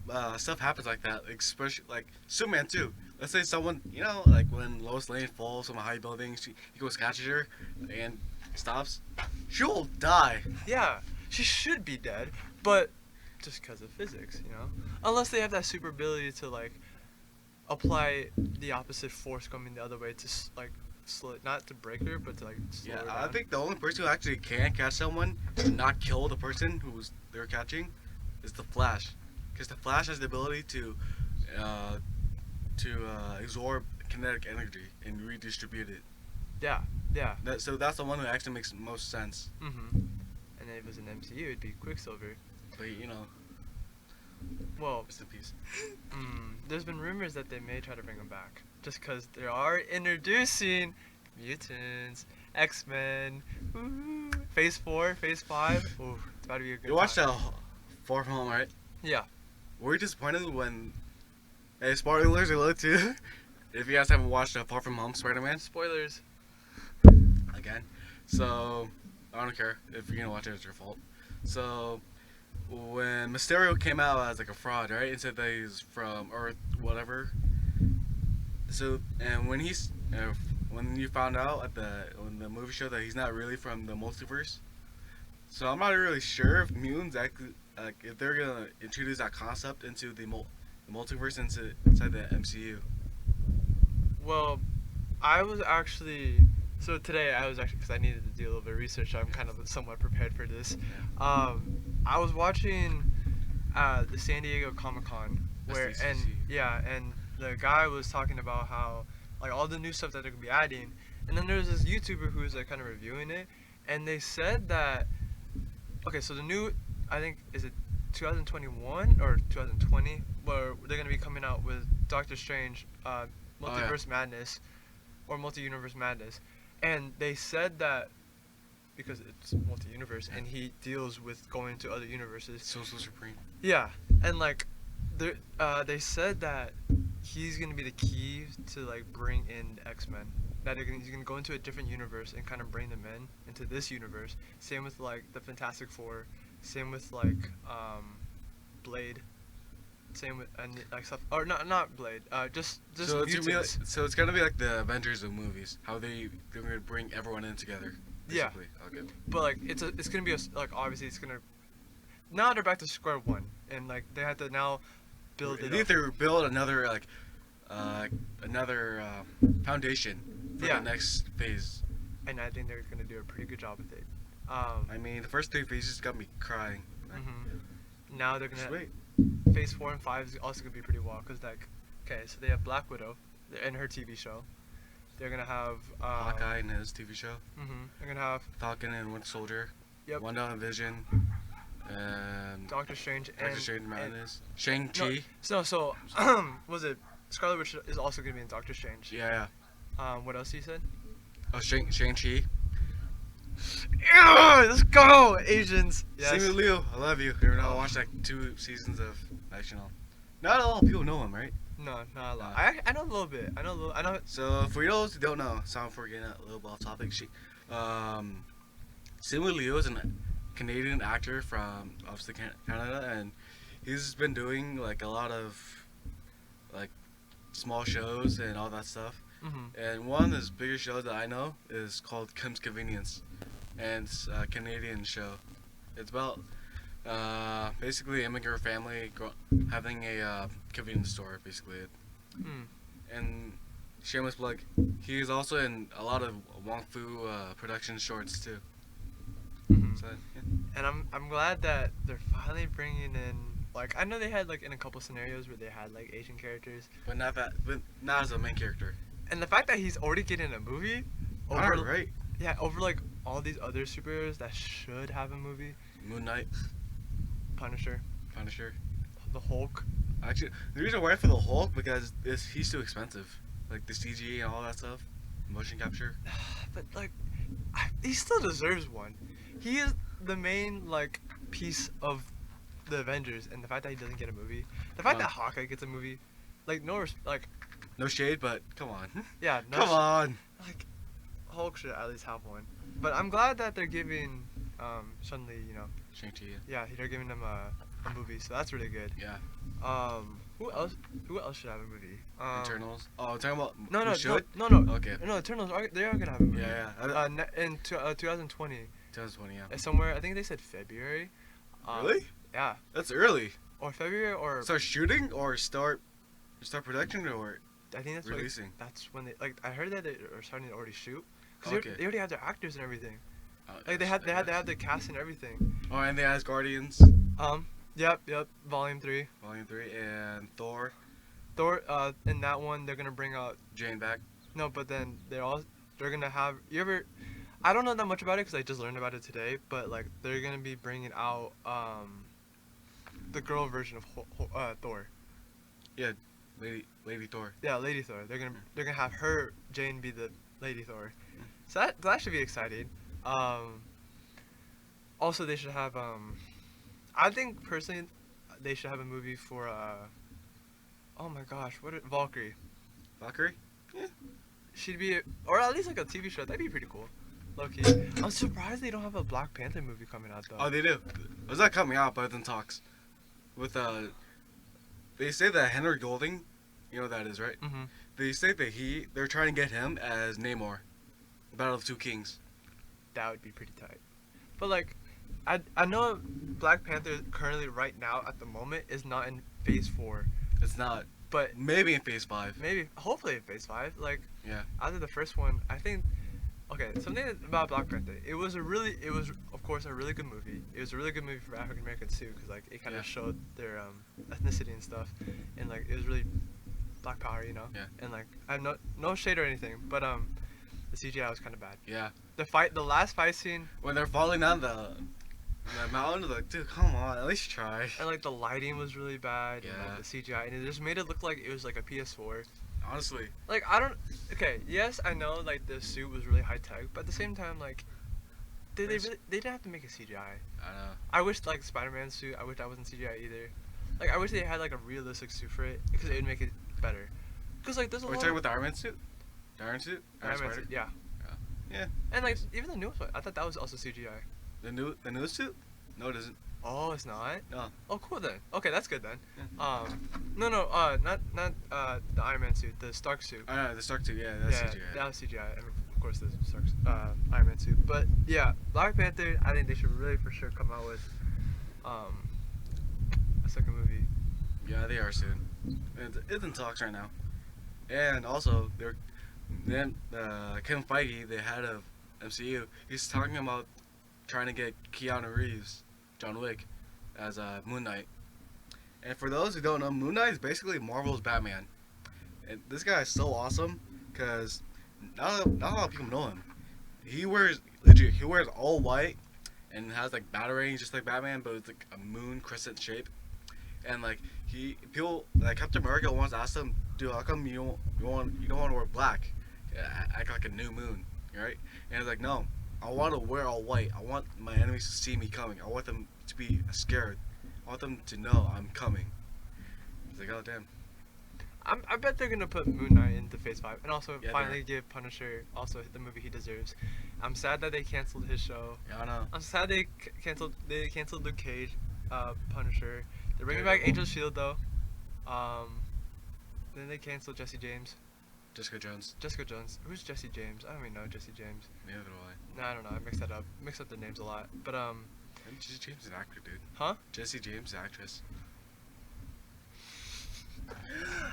[SPEAKER 2] of stuff happens like that, especially like Superman too. Let's say someone, like when Lois Lane falls from a high building, he goes catches her and stops. She'll die.
[SPEAKER 1] Yeah, she should be dead, but just because of physics, unless they have that super ability to like apply the opposite force coming the other way to slow, not to break her, but to like slow
[SPEAKER 2] Yeah,
[SPEAKER 1] her
[SPEAKER 2] I
[SPEAKER 1] down.
[SPEAKER 2] think the only person who actually can catch someone and not kill the person who's they're catching is the Flash, because the Flash has the ability to absorb kinetic energy and redistribute it.
[SPEAKER 1] Yeah.
[SPEAKER 2] So that's the one who actually makes most sense.
[SPEAKER 1] And if it was an MCU, it'd be Quicksilver.
[SPEAKER 2] But
[SPEAKER 1] Well,
[SPEAKER 2] rest in peace.
[SPEAKER 1] there's been rumors that they may try to bring him back, just because they are introducing mutants, X-Men, Phase 4, Phase 5. Ooh, it's about to be a good
[SPEAKER 2] You watched
[SPEAKER 1] time.
[SPEAKER 2] Far From Home, right?
[SPEAKER 1] Yeah.
[SPEAKER 2] Were you disappointed when? Hey, spoilers alert too. If you guys haven't watched Far From Home, Spider-Man
[SPEAKER 1] Spoilers.
[SPEAKER 2] again, so I don't care if you're gonna watch it. It's your fault. So when Mysterio came out as like a fraud, right, and said that he's from Earth, whatever. So and when when you found out when the movie showed that he's not really from the multiverse, so I'm not really sure if mutants actually if they're gonna introduce that concept into the multiverse inside the MCU.
[SPEAKER 1] Well, I was actually because I needed to do a little bit of research. I'm kind of somewhat prepared for this. I was watching the San Diego Comic-Con and the guy was talking about how like all the new stuff that they're gonna be adding, and then there was this YouTuber who was like kind of reviewing it, and they said that okay, so the new, I think, is it 2021 or 2020, where they're gonna be coming out with Doctor Strange,
[SPEAKER 2] Oh, yeah.
[SPEAKER 1] Multiverse Madness, or Multi-Universe Madness, and they said that because it's multi-universe and he deals with going to other universes.
[SPEAKER 2] Social Supreme.
[SPEAKER 1] Yeah, and like, they said that he's gonna be the key to like bring in X-Men. That he's gonna go into a different universe and kind of bring them in into this universe. Same with like the Fantastic Four. Same with like Blade. Same with and like stuff. Or not Blade. Just
[SPEAKER 2] So it's gonna be like,
[SPEAKER 1] mutants.
[SPEAKER 2] so it's gonna be like the Avengers of movies. How they're gonna bring everyone in together.
[SPEAKER 1] Yeah.
[SPEAKER 2] Basically. Okay.
[SPEAKER 1] But like it's gonna be like obviously it's gonna. Now they're back to square one and like they have to now build
[SPEAKER 2] They
[SPEAKER 1] it
[SPEAKER 2] need
[SPEAKER 1] up.
[SPEAKER 2] to build another foundation for
[SPEAKER 1] Yeah.
[SPEAKER 2] the next phase.
[SPEAKER 1] And I think they're gonna do a pretty good job with it.
[SPEAKER 2] I mean, the first three phases got me crying.
[SPEAKER 1] Now they're
[SPEAKER 2] Just
[SPEAKER 1] gonna
[SPEAKER 2] wait.
[SPEAKER 1] phase 4 and 5 is also gonna be pretty wild because like okay so they have Black Widow in her TV show. They're gonna have
[SPEAKER 2] Hawkeye in his TV show.
[SPEAKER 1] They're gonna have
[SPEAKER 2] Falcon and Winter Soldier.
[SPEAKER 1] Yep.
[SPEAKER 2] Wanda and Vision. And
[SPEAKER 1] Doctor Strange
[SPEAKER 2] Doctor
[SPEAKER 1] and
[SPEAKER 2] Strange Madness. Shang-Chi.
[SPEAKER 1] so was it Scarlet Witch is also gonna be in Doctor Strange.
[SPEAKER 2] Yeah.
[SPEAKER 1] What else you said?
[SPEAKER 2] Oh, Shang-Chi.
[SPEAKER 1] Yeah, let's go Asians. Yes.
[SPEAKER 2] Simu Liu, I love you. You're not watched like 2 seasons of National. Not a lot of people know him, right?
[SPEAKER 1] No, not a lot. I know a little bit. I know.
[SPEAKER 2] So for those who don't know, sorry for getting a little bit off topic. Simu Liu is a Canadian actor from obviously Canada, and he's been doing like a lot of like small shows and all that stuff. And one of his bigger shows that I know is called Kim's Convenience, and it's a Canadian show. It's about basically an immigrant family having a convenience store, basically. And shameless plug, he is also in a lot of Wong Fu production shorts too. So, yeah.
[SPEAKER 1] And I'm glad that they're finally bringing in like I know they had like in a couple scenarios where they had like Asian characters,
[SPEAKER 2] But not as a main character.
[SPEAKER 1] and the fact that he's already getting a movie over
[SPEAKER 2] Alright, right?
[SPEAKER 1] yeah over like all these other superheroes that should have a movie.
[SPEAKER 2] Moon Knight,
[SPEAKER 1] Punisher, the Hulk.
[SPEAKER 2] Actually, the reason why for the Hulk because he's too expensive, like the CG and all that stuff, motion capture.
[SPEAKER 1] But like, he still deserves one. He is the main like piece of the Avengers, and the fact that he doesn't get a movie, the fact that Hawkeye gets a movie, like like
[SPEAKER 2] No shade, but come on.
[SPEAKER 1] yeah, no
[SPEAKER 2] Come on.
[SPEAKER 1] like Hulk should at least have one. But I'm glad that they're giving Chun-Li,
[SPEAKER 2] Shang-Chi.
[SPEAKER 1] yeah, they're giving them a movie, so that's really good.
[SPEAKER 2] Yeah.
[SPEAKER 1] Who else should have a movie?
[SPEAKER 2] Eternals. Oh, talking about
[SPEAKER 1] No,
[SPEAKER 2] who
[SPEAKER 1] no,
[SPEAKER 2] should?
[SPEAKER 1] no, no,
[SPEAKER 2] Okay.
[SPEAKER 1] no. Eternals they are gonna have a movie.
[SPEAKER 2] Yeah.
[SPEAKER 1] In 2020,
[SPEAKER 2] 2020. Yeah.
[SPEAKER 1] somewhere I think they said February.
[SPEAKER 2] Really?
[SPEAKER 1] Yeah.
[SPEAKER 2] That's early.
[SPEAKER 1] Or February or
[SPEAKER 2] Start shooting or start production or
[SPEAKER 1] I think that's
[SPEAKER 2] releasing.
[SPEAKER 1] that's when they like I heard that they are starting to already shoot because
[SPEAKER 2] Okay.
[SPEAKER 1] they already have their actors and everything.
[SPEAKER 2] Oh,
[SPEAKER 1] Like they have the cast and everything.
[SPEAKER 2] Oh, and the Asgardians,
[SPEAKER 1] Yep, Volume 3.
[SPEAKER 2] Volume 3, and Thor,
[SPEAKER 1] In that one they're gonna bring out
[SPEAKER 2] Jane back.
[SPEAKER 1] no, but then they're gonna have I don't know that much about it because I just learned about it today, but like they're gonna be bringing out the girl version of Thor.
[SPEAKER 2] Lady Thor.
[SPEAKER 1] Yeah, Lady Thor. They're gonna have her Jane be the Lady Thor. So that should be exciting. Also they should have I think personally they should have a movie for oh my gosh, Valkyrie.
[SPEAKER 2] Valkyrie?
[SPEAKER 1] She'd be or at least like a TV show. That'd be pretty cool. Low-key. I'm surprised they don't have a Black Panther movie coming out though.
[SPEAKER 2] Oh, they do. It's not coming out, but it's in talks. With they say that Henry Golding, you know what that is, right?
[SPEAKER 1] Mm-hmm.
[SPEAKER 2] They say that they're trying to get him as Namor, Battle of Two Kings.
[SPEAKER 1] That would be pretty tight. But like, I know Black Panther currently right now at the moment is not in Phase 4,
[SPEAKER 2] It's not.
[SPEAKER 1] but
[SPEAKER 2] Maybe in Phase 5.
[SPEAKER 1] maybe hopefully in Phase 5. Like
[SPEAKER 2] Yeah.
[SPEAKER 1] after the first one, I think. Okay, something about Black Panther. It was of course a really good movie. It was a really good movie for African Americans too, because like it kind of showed their ethnicity and stuff, and like it was really Black Power,
[SPEAKER 2] Yeah.
[SPEAKER 1] And like I have no shade or anything, but the CGI was kind of bad.
[SPEAKER 2] Yeah.
[SPEAKER 1] The last fight scene.
[SPEAKER 2] When they're falling down The mountain, like, dude, come on, at least try.
[SPEAKER 1] And like the lighting was really bad, and like
[SPEAKER 2] Yeah.
[SPEAKER 1] the CGI, and it just made it look like it was like a PS4.
[SPEAKER 2] Honestly,
[SPEAKER 1] Like I don't. Okay, yes, I know like the suit was really high tech, but at the same time, like they didn't have to make a CGI.
[SPEAKER 2] I know.
[SPEAKER 1] I wish like Spider-Man suit. I wish that wasn't CGI either. Like I wish they had like a realistic suit for it because it would make it better. Cause like there's a
[SPEAKER 2] We're
[SPEAKER 1] lot.
[SPEAKER 2] talking
[SPEAKER 1] Of
[SPEAKER 2] about the Iron Man suit. The Iron suit.
[SPEAKER 1] Iron Man
[SPEAKER 2] Spider?
[SPEAKER 1] suit, yeah.
[SPEAKER 2] Yeah.
[SPEAKER 1] And like even the newest one, I thought that was also CGI.
[SPEAKER 2] The new suit? No, it isn't.
[SPEAKER 1] Oh, it's not.
[SPEAKER 2] No.
[SPEAKER 1] Oh, cool then. Okay, that's good then.
[SPEAKER 2] Yeah.
[SPEAKER 1] No, not the Iron Man suit, the Stark suit.
[SPEAKER 2] I know the Stark suit. Yeah, that's
[SPEAKER 1] Yeah,
[SPEAKER 2] CGI.
[SPEAKER 1] that was CGI, and of course the Stark Iron Man suit. But yeah, Black Panther. I think they should really for sure come out with a second movie.
[SPEAKER 2] Yeah, they are soon. It's in talks right now. And also, then Kevin Feige, the head of MCU, he's talking about trying to get Keanu Reeves, John Wick, as Moon Knight. And for those who don't know, Moon Knight is basically Marvel's Batman. And this guy is so awesome because not a lot of people know him. He wears all white and has like batarangs just like Batman, but it's like a moon crescent shape. And like Captain America once asked him, dude, how come you don't want to wear black? Act like a new moon, right? And he's like, no, I want to wear all white. I want my enemies to see me coming. I want them to be scared. I want them to know I'm coming. He's like, oh damn.
[SPEAKER 1] I bet they're gonna put Moon Knight into Phase 5, and also
[SPEAKER 2] Yeah,
[SPEAKER 1] finally give Punisher also the movie he deserves. I'm sad that they canceled his show.
[SPEAKER 2] Yeah, I know.
[SPEAKER 1] I'm sad they canceled Luke Cage, Punisher. They're bringing back
[SPEAKER 2] Daredevil.
[SPEAKER 1] Angel Shield though. Then they canceled Jesse James.
[SPEAKER 2] Jessica Jones.
[SPEAKER 1] Jessica Jones. Who's Jesse James? I don't even know Jesse James.
[SPEAKER 2] Neither do I.
[SPEAKER 1] No, I don't know. I mixed that up. Mixed up the names a lot. But
[SPEAKER 2] And Jesse James is an actor, dude.
[SPEAKER 1] Huh?
[SPEAKER 2] Jesse James, the actress.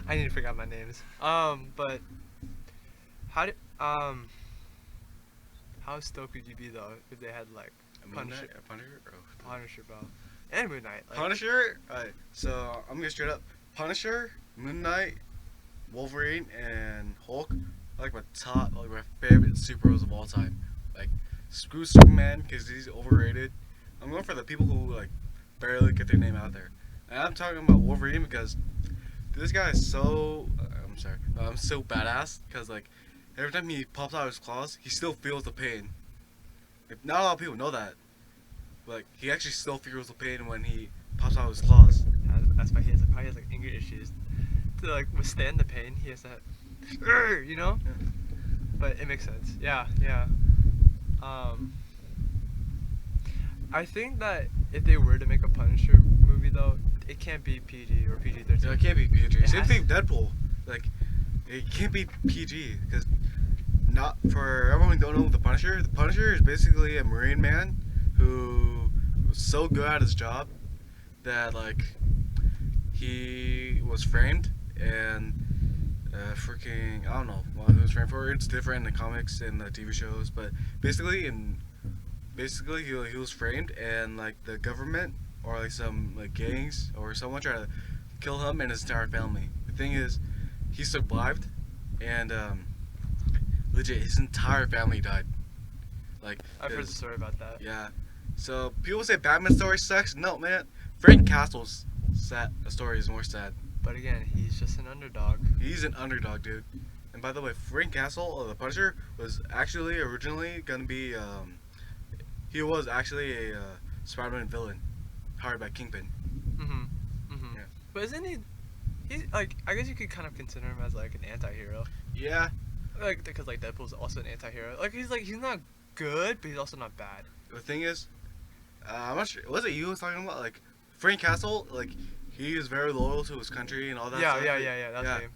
[SPEAKER 1] I need to figure out my names. But how did how stoked would you be though if they had like Punisher,
[SPEAKER 2] Punisher? Oh.
[SPEAKER 1] Punisher, bro, and Moon Knight? Like,
[SPEAKER 2] Punisher? Alright, so I'm gonna straight up. Punisher, Moon Knight, Wolverine, and Hulk are like my favorite superheroes of all time. Like, screw Superman because he's overrated. I'm going for the people who like barely get their name out there. And I'm talking about Wolverine because this guy is so so badass because like every time he pops out his claws, he still feels the pain. Like, not a lot of people know that, but like, he actually still feels the pain when he pops out his claws.
[SPEAKER 1] that's why he probably has like anger issues to like withstand the pain. He has that, you know.
[SPEAKER 2] Yeah.
[SPEAKER 1] But it makes sense. Yeah. I think that if they were to make a Punisher movie though, it can't be PG or PG-13.
[SPEAKER 2] Yeah, it can't be PG.
[SPEAKER 1] It
[SPEAKER 2] Same
[SPEAKER 1] has-
[SPEAKER 2] thing, Deadpool. Like, it can't be PG because not for everyone who don't know the Punisher. The Punisher is basically a Marine man who was so good at his job that like he was framed and freaking I don't know what he was framed for. It's different in the comics and the TV shows, but basically he was framed and like the government or like some like gangs or someone tried to kill him and his entire family. The thing is, he survived, and legit his entire family died. Like
[SPEAKER 1] I've heard the story about that.
[SPEAKER 2] yeah. So people say Batman's story sucks. No man, Frank Castle's story is more sad.
[SPEAKER 1] But again, he's just an underdog.
[SPEAKER 2] He's an underdog, dude. And by the way, Frank Castle, the Punisher, was actually originally gonna be he was actually a Spider-Man villain hired by Kingpin.
[SPEAKER 1] Mhm.
[SPEAKER 2] Yeah.
[SPEAKER 1] But isn't he? He's like, I guess you could kind of consider him as like an anti-hero.
[SPEAKER 2] Yeah.
[SPEAKER 1] Like because like Deadpool's also an anti-hero. Like he's not good, but he's also not bad.
[SPEAKER 2] The thing is, I'm not sure. Was it you who was talking about like Frank Castle? Like he is very loyal to his country and all that.
[SPEAKER 1] Yeah,
[SPEAKER 2] stuff.
[SPEAKER 1] yeah. That's
[SPEAKER 2] Yeah.
[SPEAKER 1] him.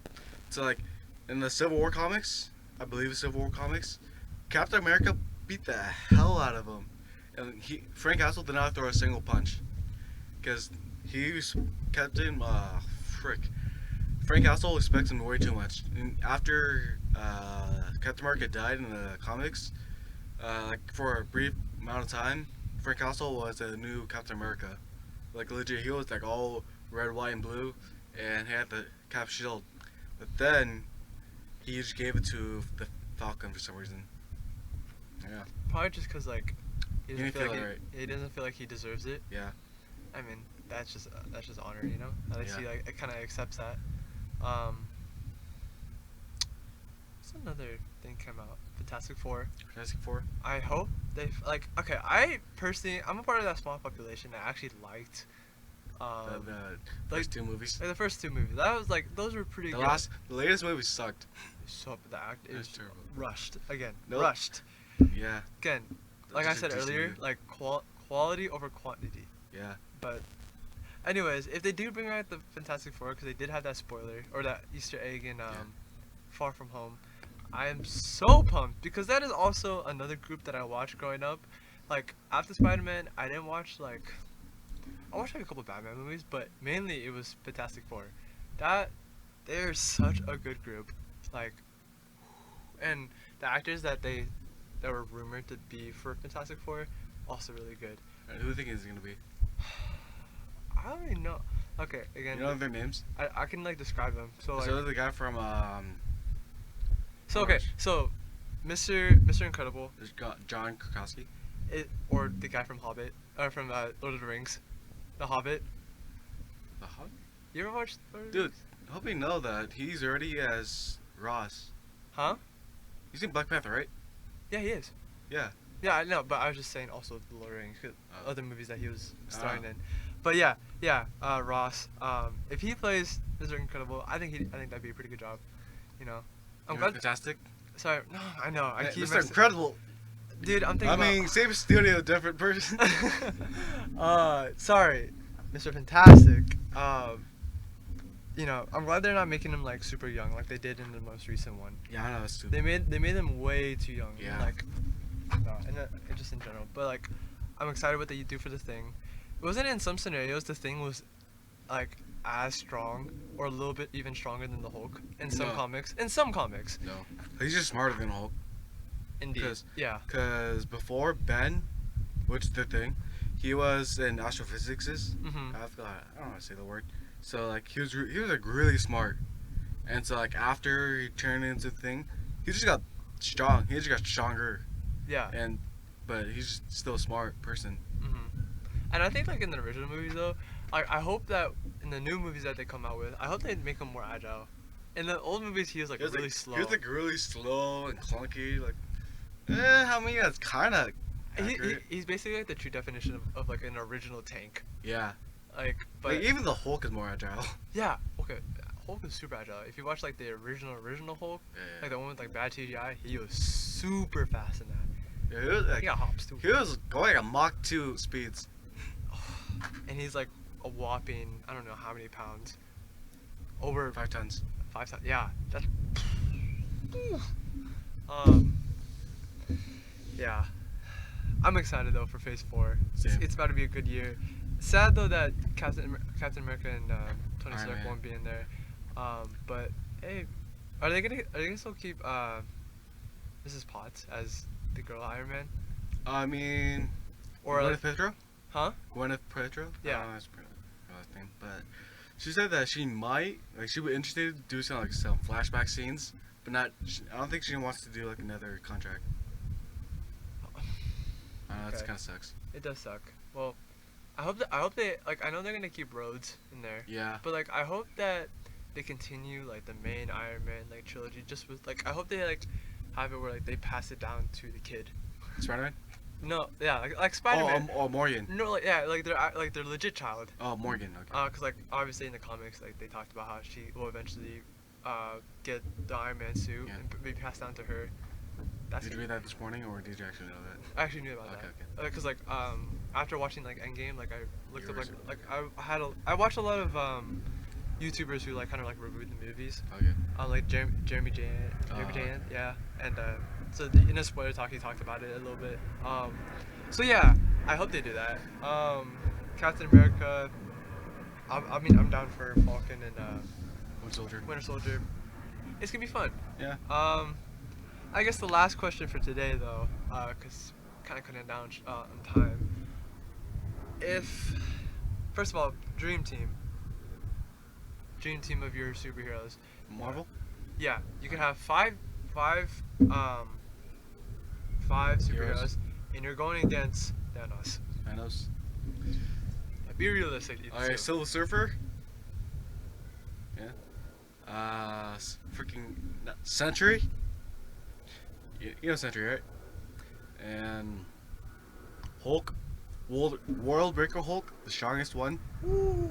[SPEAKER 2] So like in the Civil War comics, I believe the Civil War comics, Captain America beat the hell out of him, and Frank Castle did not throw a single punch, because he's Captain Frank Castle expects him way too much. And after Captain America died in the comics, like for a brief amount of time, Frank Castle was the new Captain America. Like legit, he was like all red, white, and blue, and he had the Cap shield. But then he just gave it to the Falcon for some reason. Yeah.
[SPEAKER 1] Probably just because like He
[SPEAKER 2] He
[SPEAKER 1] doesn't
[SPEAKER 2] didn't
[SPEAKER 1] feel
[SPEAKER 2] feel
[SPEAKER 1] like
[SPEAKER 2] it right.
[SPEAKER 1] he doesn't feel like he deserves it.
[SPEAKER 2] Yeah.
[SPEAKER 1] I mean, that's just honor, you know. At least
[SPEAKER 2] Yeah.
[SPEAKER 1] he like it kind of accepts that. Um, what's another thing came out? Fantastic Four.
[SPEAKER 2] Fantastic Four.
[SPEAKER 1] I hope they like. Okay, I personally, I'm a part of that small population that actually liked.
[SPEAKER 2] The
[SPEAKER 1] Like,
[SPEAKER 2] first two movies.
[SPEAKER 1] the first two movies. That was like those were pretty
[SPEAKER 2] The
[SPEAKER 1] good.
[SPEAKER 2] latest movie sucked.
[SPEAKER 1] So the act
[SPEAKER 2] It was
[SPEAKER 1] is
[SPEAKER 2] terrible.
[SPEAKER 1] rushed again.
[SPEAKER 2] Nope.
[SPEAKER 1] Rushed
[SPEAKER 2] Yeah.
[SPEAKER 1] again. Like I
[SPEAKER 2] Just a
[SPEAKER 1] said
[SPEAKER 2] decent
[SPEAKER 1] earlier,
[SPEAKER 2] movie.
[SPEAKER 1] like quality over quantity.
[SPEAKER 2] Yeah.
[SPEAKER 1] But, anyways, if they do bring back the Fantastic Four, because they did have that spoiler or that Easter egg in Far From Home, I am so pumped because that is also another group that I watched growing up. Like after Spider-Man, I didn't watch like I watched like a couple Batman movies, but mainly it was Fantastic Four. That they're such a good group, like, and the actors that were rumored to be for Fantastic Four, also really good.
[SPEAKER 2] And who do you think is gonna be?
[SPEAKER 1] I don't even know. Okay, again,
[SPEAKER 2] You know their names?
[SPEAKER 1] I can like describe them. So like,
[SPEAKER 2] So the guy from
[SPEAKER 1] so okay, so Mr. Incredible,
[SPEAKER 2] there's John Krakowski.
[SPEAKER 1] or the guy from Hobbit, or from Lord of the Rings, the Hobbit.
[SPEAKER 2] The Hobbit?
[SPEAKER 1] You ever watched Lord of the
[SPEAKER 2] Dude,
[SPEAKER 1] Rings?
[SPEAKER 2] I hope you know that he's already as Ross.
[SPEAKER 1] Huh?
[SPEAKER 2] He's in Black Panther, right?
[SPEAKER 1] Yeah, he is.
[SPEAKER 2] Yeah.
[SPEAKER 1] Yeah, I know, but I was just saying also the Lord of the Rings, 'cause
[SPEAKER 2] Oh.
[SPEAKER 1] other movies that he was starring
[SPEAKER 2] Oh.
[SPEAKER 1] in. But yeah, Ross. If he plays Mr. Incredible, I think that'd be a pretty good job. You know, I'm
[SPEAKER 2] You know,
[SPEAKER 1] glad.
[SPEAKER 2] Fantastic.
[SPEAKER 1] Sorry, no, I know. I keep
[SPEAKER 2] Mr.
[SPEAKER 1] mixing-
[SPEAKER 2] Incredible.
[SPEAKER 1] Dude, I'm thinking.
[SPEAKER 2] I mean, same studio, different person.
[SPEAKER 1] Sorry, Mr. Fantastic. You know, I'm glad they're not making him like super young like they did in the most recent one.
[SPEAKER 2] Yeah, I know it's too.
[SPEAKER 1] They made them way too young.
[SPEAKER 2] Yeah.
[SPEAKER 1] Like, no, and just in general. But like, I'm excited what they do for the Thing. Wasn't it in some scenarios the Thing was like as strong or a little bit even stronger than the Hulk in some
[SPEAKER 2] No.
[SPEAKER 1] comics? In some comics,
[SPEAKER 2] No, he's just smarter than Hulk.
[SPEAKER 1] indeed.
[SPEAKER 2] 'Cause-
[SPEAKER 1] Yeah.
[SPEAKER 2] Cause before Ben, which is the Thing, he was an astrophysicist.
[SPEAKER 1] Mhm.
[SPEAKER 2] I forgot. I don't know how to say the word. So like he was like really smart, and so like after he turned into the Thing, he just got strong. He just got stronger,
[SPEAKER 1] Yeah.
[SPEAKER 2] but he's just still a smart person.
[SPEAKER 1] Mhm. And I think like in the original movies though, I hope that in the new movies that they come out with, I hope they make him more agile. In the old movies, he was like really slow.
[SPEAKER 2] He was like really slow and clunky. Like, I mean that's kind of accurate.
[SPEAKER 1] He's basically like the true definition of like an original tank.
[SPEAKER 2] Yeah.
[SPEAKER 1] Like, but
[SPEAKER 2] Like even the Hulk is more agile.
[SPEAKER 1] yeah, okay. Hulk is super agile. If you watch like the original Hulk,
[SPEAKER 2] Yeah.
[SPEAKER 1] like the one with like bad CGI, he was super fast in that.
[SPEAKER 2] Yeah, he was like,
[SPEAKER 1] He got hops too.
[SPEAKER 2] he was going at Mach 2 speeds.
[SPEAKER 1] And he's like a whopping, I don't know how many pounds. Over
[SPEAKER 2] 5 tons.
[SPEAKER 1] 5 times. Yeah, that's. Um. Yeah, I'm excited though for Phase 4.
[SPEAKER 2] Same.
[SPEAKER 1] It's about to be a good year. Sad though that Captain America and Tony
[SPEAKER 2] Iron
[SPEAKER 1] Stark
[SPEAKER 2] Man.
[SPEAKER 1] won't be in there. But hey, are they gonna still keep Mrs. Potts as the girl Iron Man?
[SPEAKER 2] I mean,
[SPEAKER 1] Or
[SPEAKER 2] Gwyneth Paltrow?
[SPEAKER 1] huh?
[SPEAKER 2] Gwyneth Paltrow?
[SPEAKER 1] Yeah.
[SPEAKER 2] I don't know how to pronounce her last name, but she said that she might, like, she'd be interested to do some flashback scenes, but not. I don't think she wants to do like another contract. I know that
[SPEAKER 1] Okay.
[SPEAKER 2] kind of sucks.
[SPEAKER 1] It does suck. Well, I hope they like. I know they're gonna keep Rhodes in there,
[SPEAKER 2] Yeah.
[SPEAKER 1] but like I hope that they continue like the main Iron Man like trilogy. Just with like I hope they like have it where like they pass it down to the kid.
[SPEAKER 2] Spider-Man?
[SPEAKER 1] No, yeah, like Spider-Man.
[SPEAKER 2] Oh, Morgan.
[SPEAKER 1] No, like yeah, like they're legit child.
[SPEAKER 2] Oh, Morgan. Okay.
[SPEAKER 1] Cause like obviously in the comics like they talked about how she will eventually get the Iron Man suit
[SPEAKER 2] Yeah.
[SPEAKER 1] and be passed down to her. That's
[SPEAKER 2] Did you read that this morning, or did you actually know that?
[SPEAKER 1] I actually knew about
[SPEAKER 2] Okay,
[SPEAKER 1] that. Cause like after watching like Endgame, like I looked
[SPEAKER 2] You
[SPEAKER 1] up
[SPEAKER 2] were
[SPEAKER 1] like I watched a lot of YouTubers who like kind of like reviewed the movies.
[SPEAKER 2] Okay.
[SPEAKER 1] Like Jeremy Jan,
[SPEAKER 2] okay.
[SPEAKER 1] yeah, and so in a spoiler talk he talked about it a little bit. So yeah, I hope they do that. Captain America. I mean I'm down for Falcon and Winter Soldier. It's gonna be fun.
[SPEAKER 2] Yeah.
[SPEAKER 1] I guess the last question for today though, cause kind of cutting it down on time. If first of all, dream team of your superheroes.
[SPEAKER 2] Marvel?
[SPEAKER 1] Yeah, you can have five superheroes, and you're going against Thanos.
[SPEAKER 2] Thanos.
[SPEAKER 1] Yeah, be realistic, Ethan.
[SPEAKER 2] Alright, Silver Surfer. Yeah. Freaking Sentry. You know Sentry, right? And Hulk. World Breaker Hulk, the strongest one.
[SPEAKER 1] Ooh.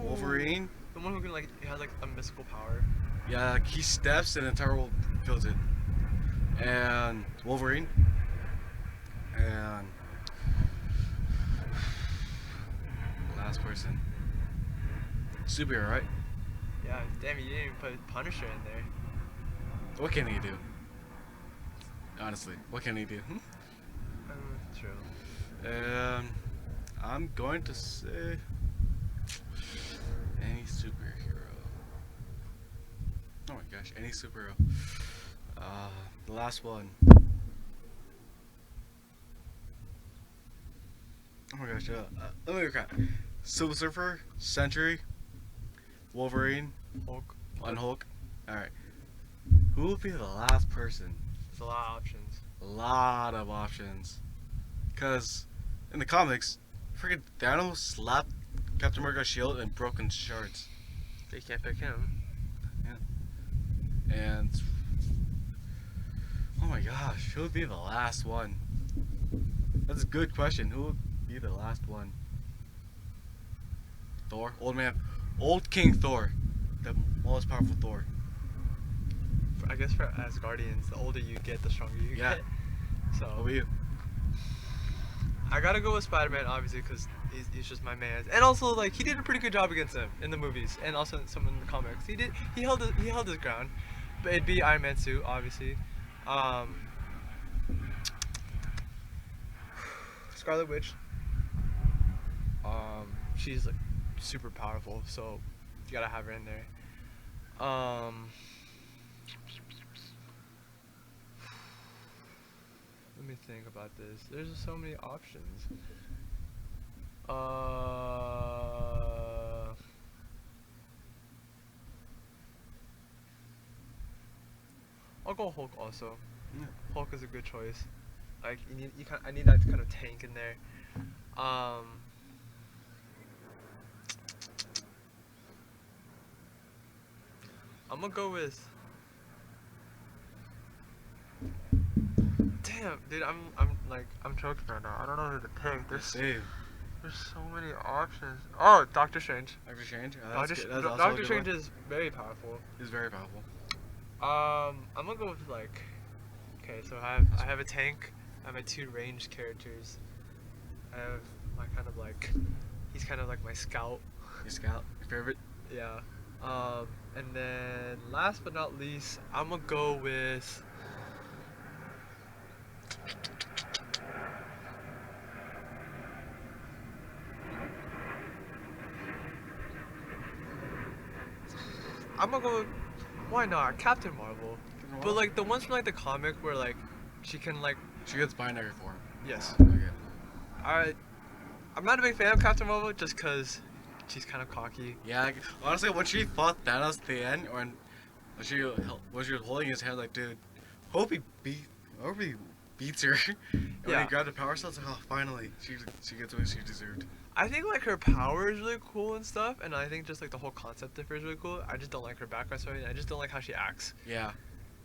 [SPEAKER 2] Wolverine.
[SPEAKER 1] The one who can like he has like a mystical power.
[SPEAKER 2] Yeah, like he steps and the entire world feels it. And Wolverine. And last person. Superhero, right?
[SPEAKER 1] Yeah, damn, you didn't even put Punisher in there.
[SPEAKER 2] What can he do? Honestly, what can he do?
[SPEAKER 1] True.
[SPEAKER 2] I'm going to say any superhero. Oh my gosh, any superhero. The last one. Oh my gosh, let me recap. Silver Surfer, Sentry, Wolverine,
[SPEAKER 1] Hulk.
[SPEAKER 2] and Hulk. Alright. Who will be the last person?
[SPEAKER 1] There's a lot of options.
[SPEAKER 2] A lot of options. Because in the comics, freaking Thanos slapped Captain America's shield and broken shards.
[SPEAKER 1] They can't pick him.
[SPEAKER 2] And oh my gosh, who would be the last one? That's a good question. Who would be the last one? Thor, old King Thor, the most powerful Thor.
[SPEAKER 1] I guess for Asgardians, the older you get, the stronger you
[SPEAKER 2] Yeah.
[SPEAKER 1] get. So
[SPEAKER 2] What about you?
[SPEAKER 1] I gotta go with Spider-Man, obviously, because he's just my man. And also, like, he did a pretty good job against him in the movies, and also in some in the comics. He held his ground. But it'd be Iron Man suit, obviously. Scarlet Witch. She's like super powerful, so you gotta have her in there. Let me think about this. There's just so many options. I'll go Hulk also.
[SPEAKER 2] Yeah.
[SPEAKER 1] Hulk is a good choice. Like I need that kind of tank in there. I'm gonna go with. Damn, dude, I'm choked right now. I don't know who to pick.
[SPEAKER 2] Same.
[SPEAKER 1] There's so many options. Oh, Doctor Strange.
[SPEAKER 2] Doctor Strange.
[SPEAKER 1] Doctor Strange is very powerful.
[SPEAKER 2] He's very powerful.
[SPEAKER 1] I'm gonna go with like. Okay, so I have a tank. I have my two ranged characters. I have my kind of like. He's kind of like my scout.
[SPEAKER 2] Your scout, your favorite.
[SPEAKER 1] Yeah. And then last but not least, I'm gonna go with. I'm gonna go. Why not Captain Marvel? But like the ones from like the comic where like she can like.
[SPEAKER 2] She gets binary form.
[SPEAKER 1] Yes.
[SPEAKER 2] Okay.
[SPEAKER 1] I'm not a big fan of Captain Marvel just because she's kind of cocky.
[SPEAKER 2] Yeah, like, honestly, when she fought Thanos at the end, or when she was holding his hand, like, dude, hope he beats her. And when
[SPEAKER 1] Yeah.
[SPEAKER 2] he grabbed the power cell, it's like, oh, finally, she gets what she deserved.
[SPEAKER 1] I think like her power is really cool and stuff, and I think just like the whole concept of her is really cool. I just don't like her background story, and I just don't like how she acts.
[SPEAKER 2] Yeah.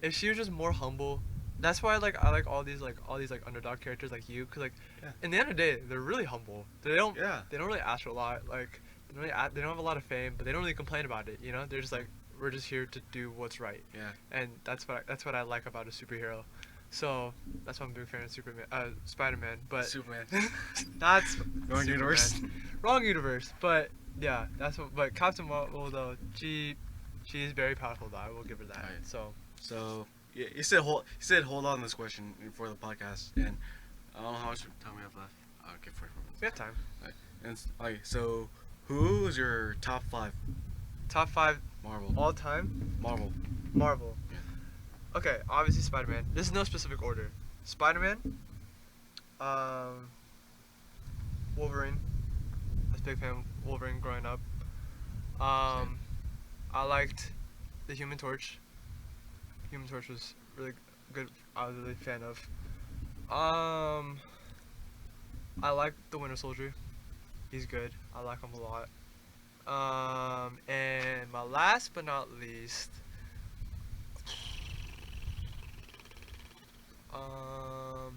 [SPEAKER 1] If she was just more humble, that's why I like all these underdog characters like you, cause like
[SPEAKER 2] Yeah.
[SPEAKER 1] in the end of the day they're really humble. They don't
[SPEAKER 2] Yeah.
[SPEAKER 1] really ask for a lot. Like they don't have a lot of fame, but they don't really complain about it. You know, they're just like we're just here to do what's right.
[SPEAKER 2] Yeah.
[SPEAKER 1] And that's what I like about a superhero. So that's why I'm a big fan of Spider-Man. But
[SPEAKER 2] Superman.
[SPEAKER 1] that's
[SPEAKER 2] Wrong universe.
[SPEAKER 1] Superman. Wrong universe. But yeah, that's what. But Captain Marvel though, she is very powerful though. I will give her that.
[SPEAKER 2] Right.
[SPEAKER 1] So
[SPEAKER 2] Yeah, you said hold on to this question for the podcast, and I don't know how much time we have left. Okay, 44 minutes.
[SPEAKER 1] we have time.
[SPEAKER 2] And so who is your top 5
[SPEAKER 1] Top 5
[SPEAKER 2] Marvel?
[SPEAKER 1] all time.
[SPEAKER 2] Marvel.
[SPEAKER 1] Marvel.
[SPEAKER 2] Yeah.
[SPEAKER 1] Okay, obviously Spider-Man. This is no specific order. Spider-Man. Wolverine. I was a big fan of Wolverine growing up. I liked the Human Torch. Human Torch was really good. I was really a fan of. Um, I like the Winter Soldier. He's good. I like him a lot. And my last but not least, um,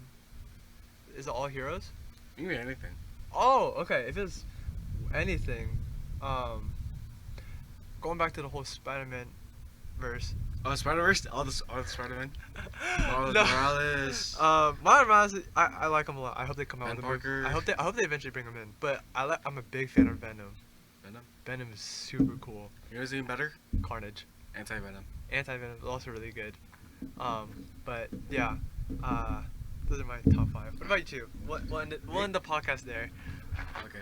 [SPEAKER 1] is it all heroes?
[SPEAKER 2] You can be anything.
[SPEAKER 1] Oh, okay. If it's anything, um, going back to the whole Spider-Man verse.
[SPEAKER 2] Oh, Spider-Verse? All the Spider-Man? Miles
[SPEAKER 1] No.
[SPEAKER 2] Morales.
[SPEAKER 1] Miles Morales, I like him a lot. I hope they come out
[SPEAKER 2] Ben
[SPEAKER 1] with a movie.
[SPEAKER 2] Parker.
[SPEAKER 1] I hope they eventually bring him in. But I'm a big fan of Venom.
[SPEAKER 2] Venom?
[SPEAKER 1] Venom is super cool.
[SPEAKER 2] You know what's even better?
[SPEAKER 1] Carnage.
[SPEAKER 2] Anti-Venom.
[SPEAKER 1] Anti-Venom is also really good. But yeah, those are my top 5. What about you? We'll end the podcast there.
[SPEAKER 2] Okay.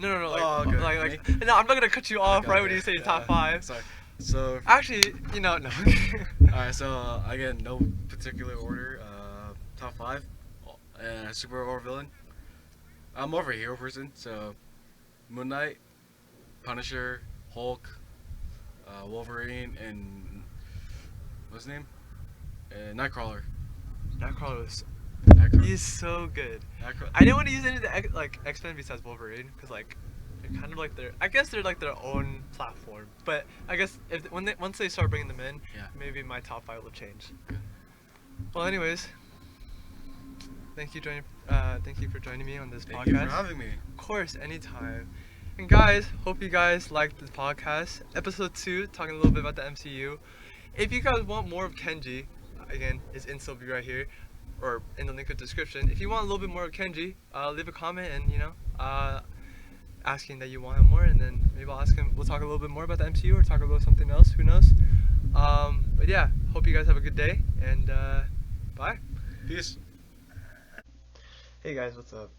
[SPEAKER 1] No, like,
[SPEAKER 2] Oh, okay.
[SPEAKER 1] no, I'm not gonna cut you off
[SPEAKER 2] Okay,
[SPEAKER 1] right
[SPEAKER 2] okay.
[SPEAKER 1] when you say your top
[SPEAKER 2] Yeah,
[SPEAKER 1] 5.
[SPEAKER 2] Sorry. So,
[SPEAKER 1] Actually, no.
[SPEAKER 2] alright, so again, no particular order. Top 5. Super or villain. I'm more of a hero person, so Moon Knight, Punisher, Hulk, Wolverine, and what's his name? Nightcrawler.
[SPEAKER 1] Nightcrawler,
[SPEAKER 2] Nightcrawler.
[SPEAKER 1] he's so good.
[SPEAKER 2] Nightcrawler.
[SPEAKER 1] I didn't want to use any of the X-Men besides Wolverine, because like they're kind of like I guess they're like their own platform. But I guess if once they start bringing them in,
[SPEAKER 2] Yeah.
[SPEAKER 1] maybe my top 5 will change.
[SPEAKER 2] Good.
[SPEAKER 1] Well, anyways, thank you for joining me on this
[SPEAKER 2] Thank
[SPEAKER 1] podcast.
[SPEAKER 2] you for having me.
[SPEAKER 1] Of course, anytime. And guys, hope you guys liked the podcast. Episode 2, talking a little bit about the MCU. If you guys want more of Kenji, again, his Insta will be right here, or in the link in the description. If you want a little bit more of Kenji, leave a comment and, asking that you want him more, and then maybe I'll ask him, we'll talk a little bit more about the MCU or talk about something else, who knows. But yeah, hope you guys have a good day, and bye.
[SPEAKER 2] Peace.
[SPEAKER 1] Hey guys, what's up?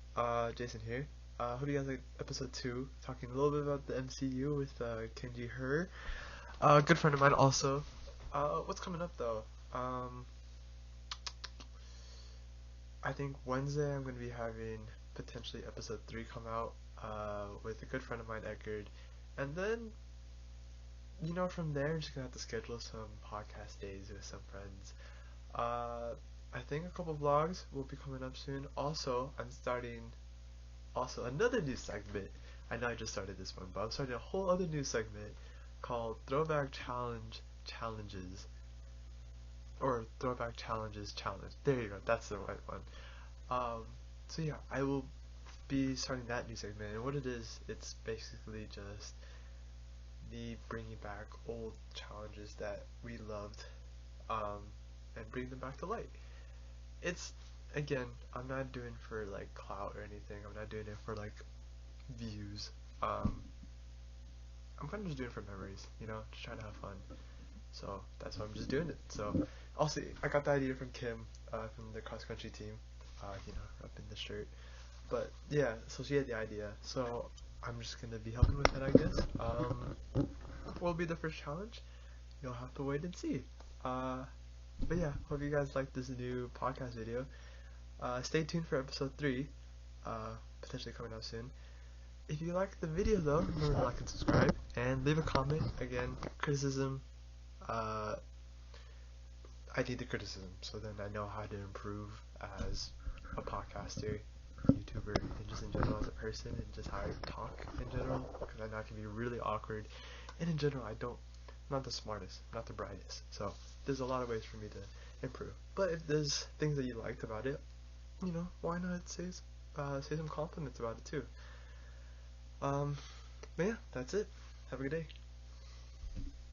[SPEAKER 1] Jason here. Hope you guys like episode 2, talking a little bit about the MCU with Kenji Herr. A good friend of mine also. What's coming up though? I think Wednesday I'm going to be having potentially episode 3 come out with a good friend of mine, Edgar. And then, from there I'm just going to have to schedule some podcast days with some friends. I think a couple vlogs will be coming up soon. Also, I'm starting another new segment. I know I just started this one, but I'm starting a whole other new segment called Throwback Challenges. Or Throwback Challenges Challenge. There you go, that's the right one. So yeah, I will be starting that new segment, and what it is, it's basically just me bringing back old challenges that we loved, and bring them back to light. It's, again, I'm not doing for like clout or anything. I'm not doing it for like views. I'm kind of just doing it for memories, just trying to have fun. So that's why I'm just doing it. So also, I got the idea from Kim, from the cross country team, repping the shirt. But yeah, so she had the idea. So I'm just gonna be helping with it, I guess. What will be the first challenge? You'll have to wait and see. But yeah, hope you guys like this new podcast video. Stay tuned for episode 3, potentially coming out soon. If you like the video though, remember to like and subscribe, and leave a comment. Again, criticism, I need the criticism, so then I know how to improve as a podcaster, YouTuber, and just in general as a person, and just how I talk in general, because I know I can be really awkward, and in general I'm not the smartest, not the brightest, so there's a lot of ways for me to improve. But if there's things that you liked about it, why not say some compliments about it too. But yeah, that's it. Have a good day.